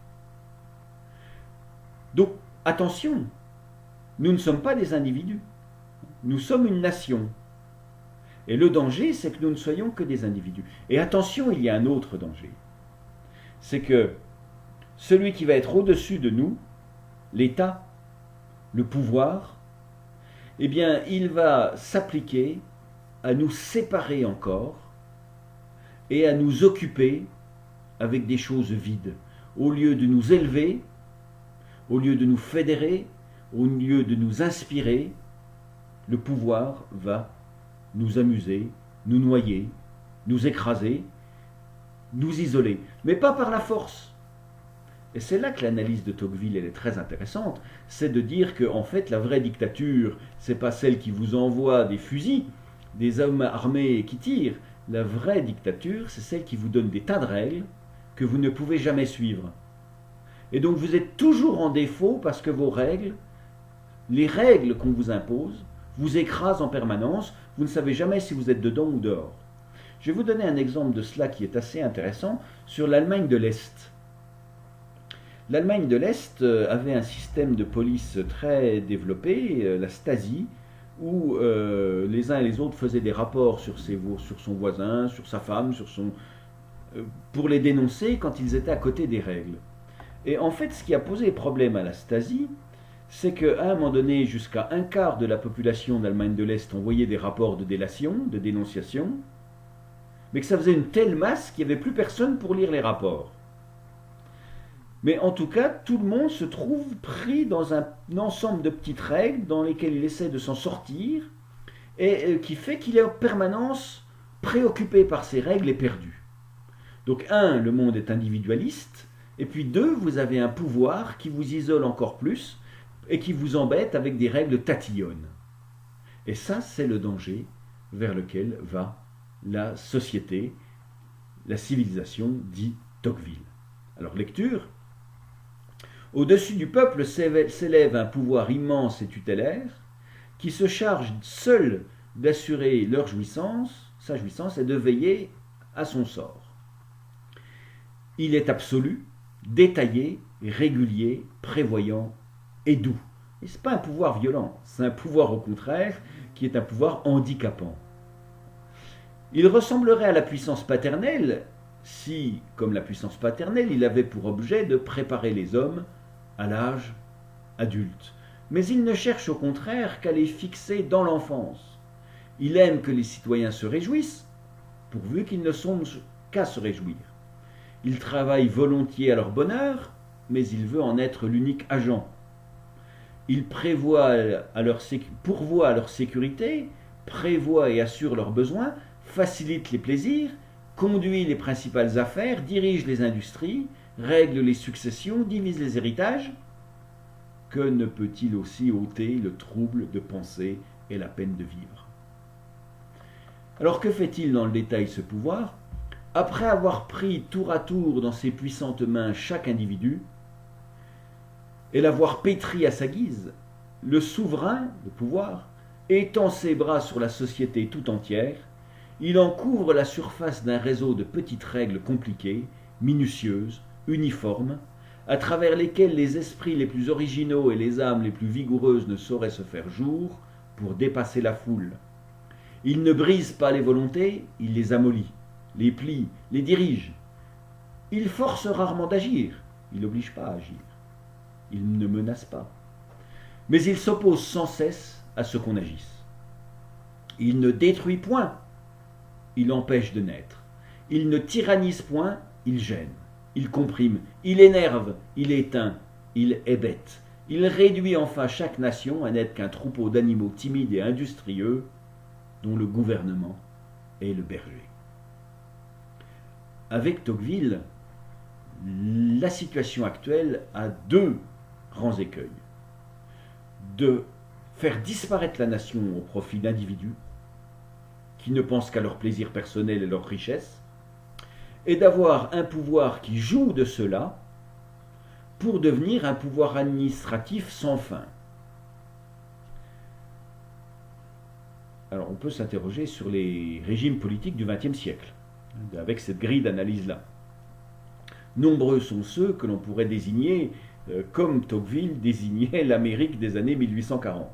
Donc, attention, nous ne sommes pas des individus, nous sommes une nation. Et le danger, c'est que nous ne soyons que des individus. Et attention, il y a un autre danger. C'est que celui qui va être au-dessus de nous, l'État, le pouvoir, eh bien, il va s'appliquer à nous séparer encore et à nous occuper avec des choses vides. Au lieu de nous élever, au lieu de nous fédérer, au lieu de nous inspirer, le pouvoir va nous amuser, nous noyer, nous écraser, nous isoler, mais pas par la force. Et c'est là que l'analyse de Tocqueville elle est très intéressante, c'est de dire que en fait la vraie dictature, c'est pas celle qui vous envoie des fusils, des hommes armés qui tirent. La vraie dictature, c'est celle qui vous donne des tas de règles que vous ne pouvez jamais suivre. Et donc vous êtes toujours en défaut parce que vos règles, les règles qu'on vous impose, vous écrasent en permanence, vous ne savez jamais si vous êtes dedans ou dehors. Je vais vous donner un exemple de cela qui est assez intéressant sur l'Allemagne de l'Est. L'Allemagne de l'Est avait un système de police très développé, la Stasi, où les uns et les autres faisaient des rapports sur son voisin, sur sa femme, pour les dénoncer quand ils étaient à côté des règles. Et en fait, ce qui a posé problème à la Stasi, c'est qu'à un moment donné, jusqu'à un quart de la population d'Allemagne de l'Est envoyait des rapports de délation, de dénonciation, mais que ça faisait une telle masse qu'il n'y avait plus personne pour lire les rapports. Mais en tout cas, tout le monde se trouve pris dans un ensemble de petites règles dans lesquelles il essaie de s'en sortir et qui fait qu'il est en permanence préoccupé par ces règles et perdu. Donc un, le monde est individualiste, et puis deux, vous avez un pouvoir qui vous isole encore plus et qui vous embête avec des règles tatillonnes. Et ça, c'est le danger vers lequel va la société, la civilisation, dit Tocqueville. Alors lecture. Au-dessus du peuple s'élève un pouvoir immense et tutélaire qui se charge seul d'assurer leur jouissance, sa jouissance, et de veiller à son sort. Il est absolu, détaillé, régulier, prévoyant et doux. Et ce n'est pas un pouvoir violent, c'est un pouvoir au contraire qui est un pouvoir handicapant. Il ressemblerait à la puissance paternelle si, comme la puissance paternelle, il avait pour objet de préparer les hommes à l'âge adulte. Mais il ne cherche au contraire qu'à les fixer dans l'enfance. Il aime que les citoyens se réjouissent, pourvu qu'ils ne songent qu'à se réjouir. Il travaille volontiers à leur bonheur, mais il veut en être l'unique agent. Il pourvoit à leur sécurité, prévoit et assure leurs besoins, facilite les plaisirs, conduit les principales affaires, dirige les industries, règle les successions, divise les héritages. Que ne peut-il aussi ôter le trouble de penser et la peine de vivre? Alors que fait-il dans le détail ce pouvoir? Après avoir pris tour à tour dans ses puissantes mains chaque individu, et l'avoir pétri à sa guise, le souverain, le pouvoir, étend ses bras sur la société tout entière, il en couvre la surface d'un réseau de petites règles compliquées, minutieuses, uniformes, à travers lesquelles les esprits les plus originaux et les âmes les plus vigoureuses ne sauraient se faire jour pour dépasser la foule. Il ne brise pas les volontés, il les amollit, les plie, les dirige. Il force rarement d'agir, il n'oblige pas à agir. Il ne menace pas. Mais il s'oppose sans cesse à ce qu'on agisse. Il ne détruit point, il empêche de naître. Il ne tyrannise point, il gêne. Il comprime, il énerve, il éteint, il hébète. Il réduit enfin chaque nation à n'être qu'un troupeau d'animaux timides et industrieux dont le gouvernement est le berger. Avec Tocqueville, la situation actuelle a deux grands écueils. De faire disparaître la nation au profit d'individus qui ne pensent qu'à leur plaisir personnel et leur richesse, et d'avoir un pouvoir qui joue de cela pour devenir un pouvoir administratif sans fin. Alors on peut s'interroger sur les régimes politiques du XXe siècle, avec cette grille d'analyse-là. Nombreux sont ceux que l'on pourrait désigner comme Tocqueville désignait l'Amérique des années 1840.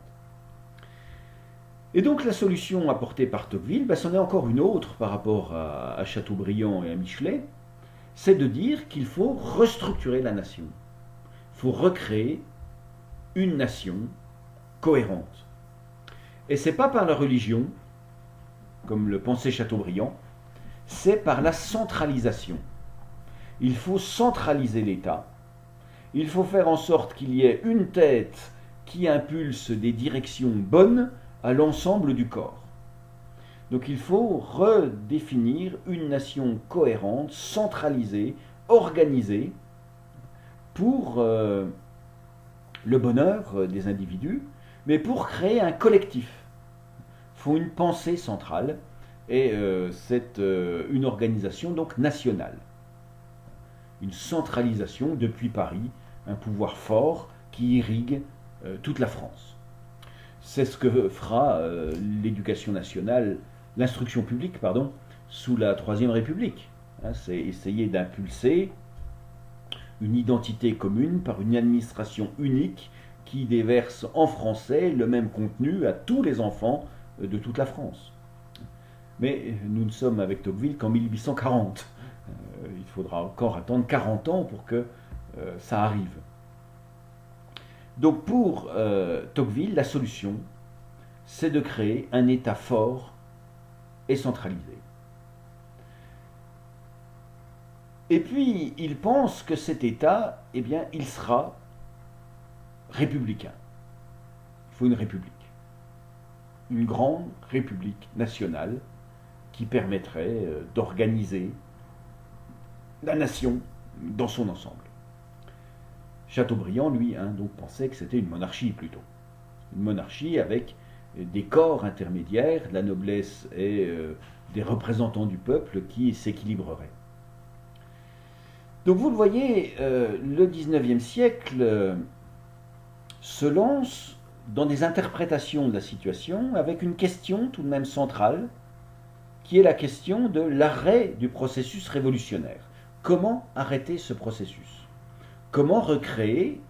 Et donc la solution apportée par Tocqueville, c'en est encore une autre par rapport à Chateaubriand et à Michelet, c'est de dire qu'il faut restructurer la nation. Il faut recréer une nation cohérente. Et ce n'est pas par la religion, comme le pensait Chateaubriand, c'est par la centralisation. Il faut centraliser l'État. Il faut faire en sorte qu'il y ait une tête qui impulse des directions bonnes à l'ensemble du corps. Donc il faut redéfinir une nation cohérente, centralisée, organisée pour le bonheur des individus, mais pour créer un collectif. Il faut une pensée centrale et c'est une organisation donc nationale. Une centralisation depuis Paris, un pouvoir fort qui irrigue toute la France. C'est ce que fera l'éducation nationale, l'instruction publique, sous la Troisième République. C'est essayer d'impulser une identité commune par une administration unique qui déverse en français le même contenu à tous les enfants de toute la France. Mais nous ne sommes avec Tocqueville qu'en 1840. Il faudra encore attendre 40 ans pour que ça arrive. Donc pour Tocqueville, la solution, c'est de créer un État fort et centralisé. Et puis, il pense que cet État, il sera républicain. Il faut une république. Une grande république nationale qui permettrait d'organiser la nation dans son ensemble. Chateaubriand, lui, donc pensait que c'était une monarchie plutôt. Une monarchie avec des corps intermédiaires, de la noblesse et des représentants du peuple qui s'équilibreraient. Donc vous le voyez, le XIXe siècle se lance dans des interprétations de la situation avec une question tout de même centrale, qui est la question de l'arrêt du processus révolutionnaire. Comment arrêter ce processus? Comment recréer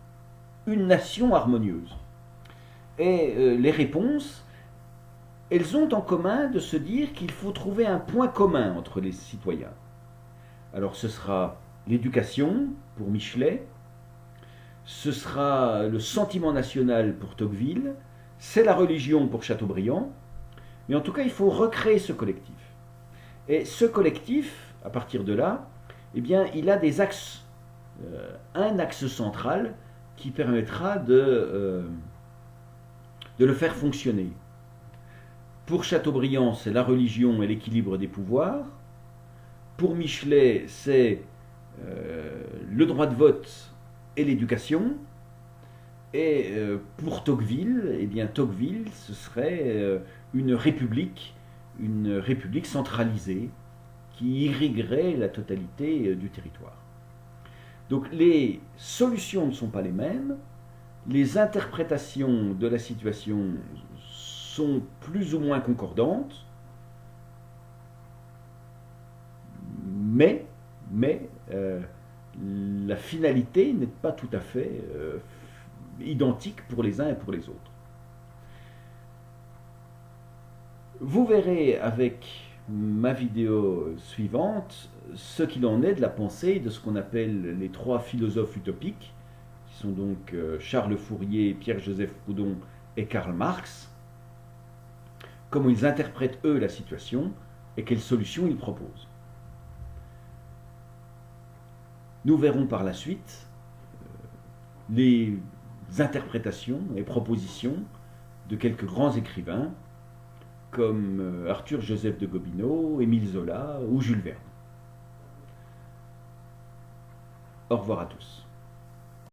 une nation harmonieuse? Et les réponses, elles ont en commun de se dire qu'il faut trouver un point commun entre les citoyens. Alors ce sera l'éducation pour Michelet, ce sera le sentiment national pour Tocqueville, c'est la religion pour Chateaubriand, mais en tout cas il faut recréer ce collectif. Et ce collectif, à partir de là, eh bien, il a des axes. Un axe central qui permettra de le faire fonctionner. Pour Chateaubriand, c'est la religion et l'équilibre des pouvoirs. Pour Michelet, c'est le droit de vote et l'éducation. Et pour Tocqueville, eh bien, Tocqueville, ce serait une république centralisée qui irriguerait la totalité du territoire. Donc les solutions ne sont pas les mêmes, les interprétations de la situation sont plus ou moins concordantes, mais la finalité n'est pas tout à fait identique pour les uns et pour les autres. Vous verrez avec ma vidéo suivante ce qu'il en est de la pensée de ce qu'on appelle les trois philosophes utopiques, qui sont donc Charles Fourier, Pierre-Joseph Proudhon et Karl Marx, comment ils interprètent eux la situation et quelles solutions ils proposent. Nous verrons par la suite les interprétations et propositions de quelques grands écrivains comme Arthur-Joseph de Gobineau, Émile Zola ou Jules Verne. Au revoir à tous.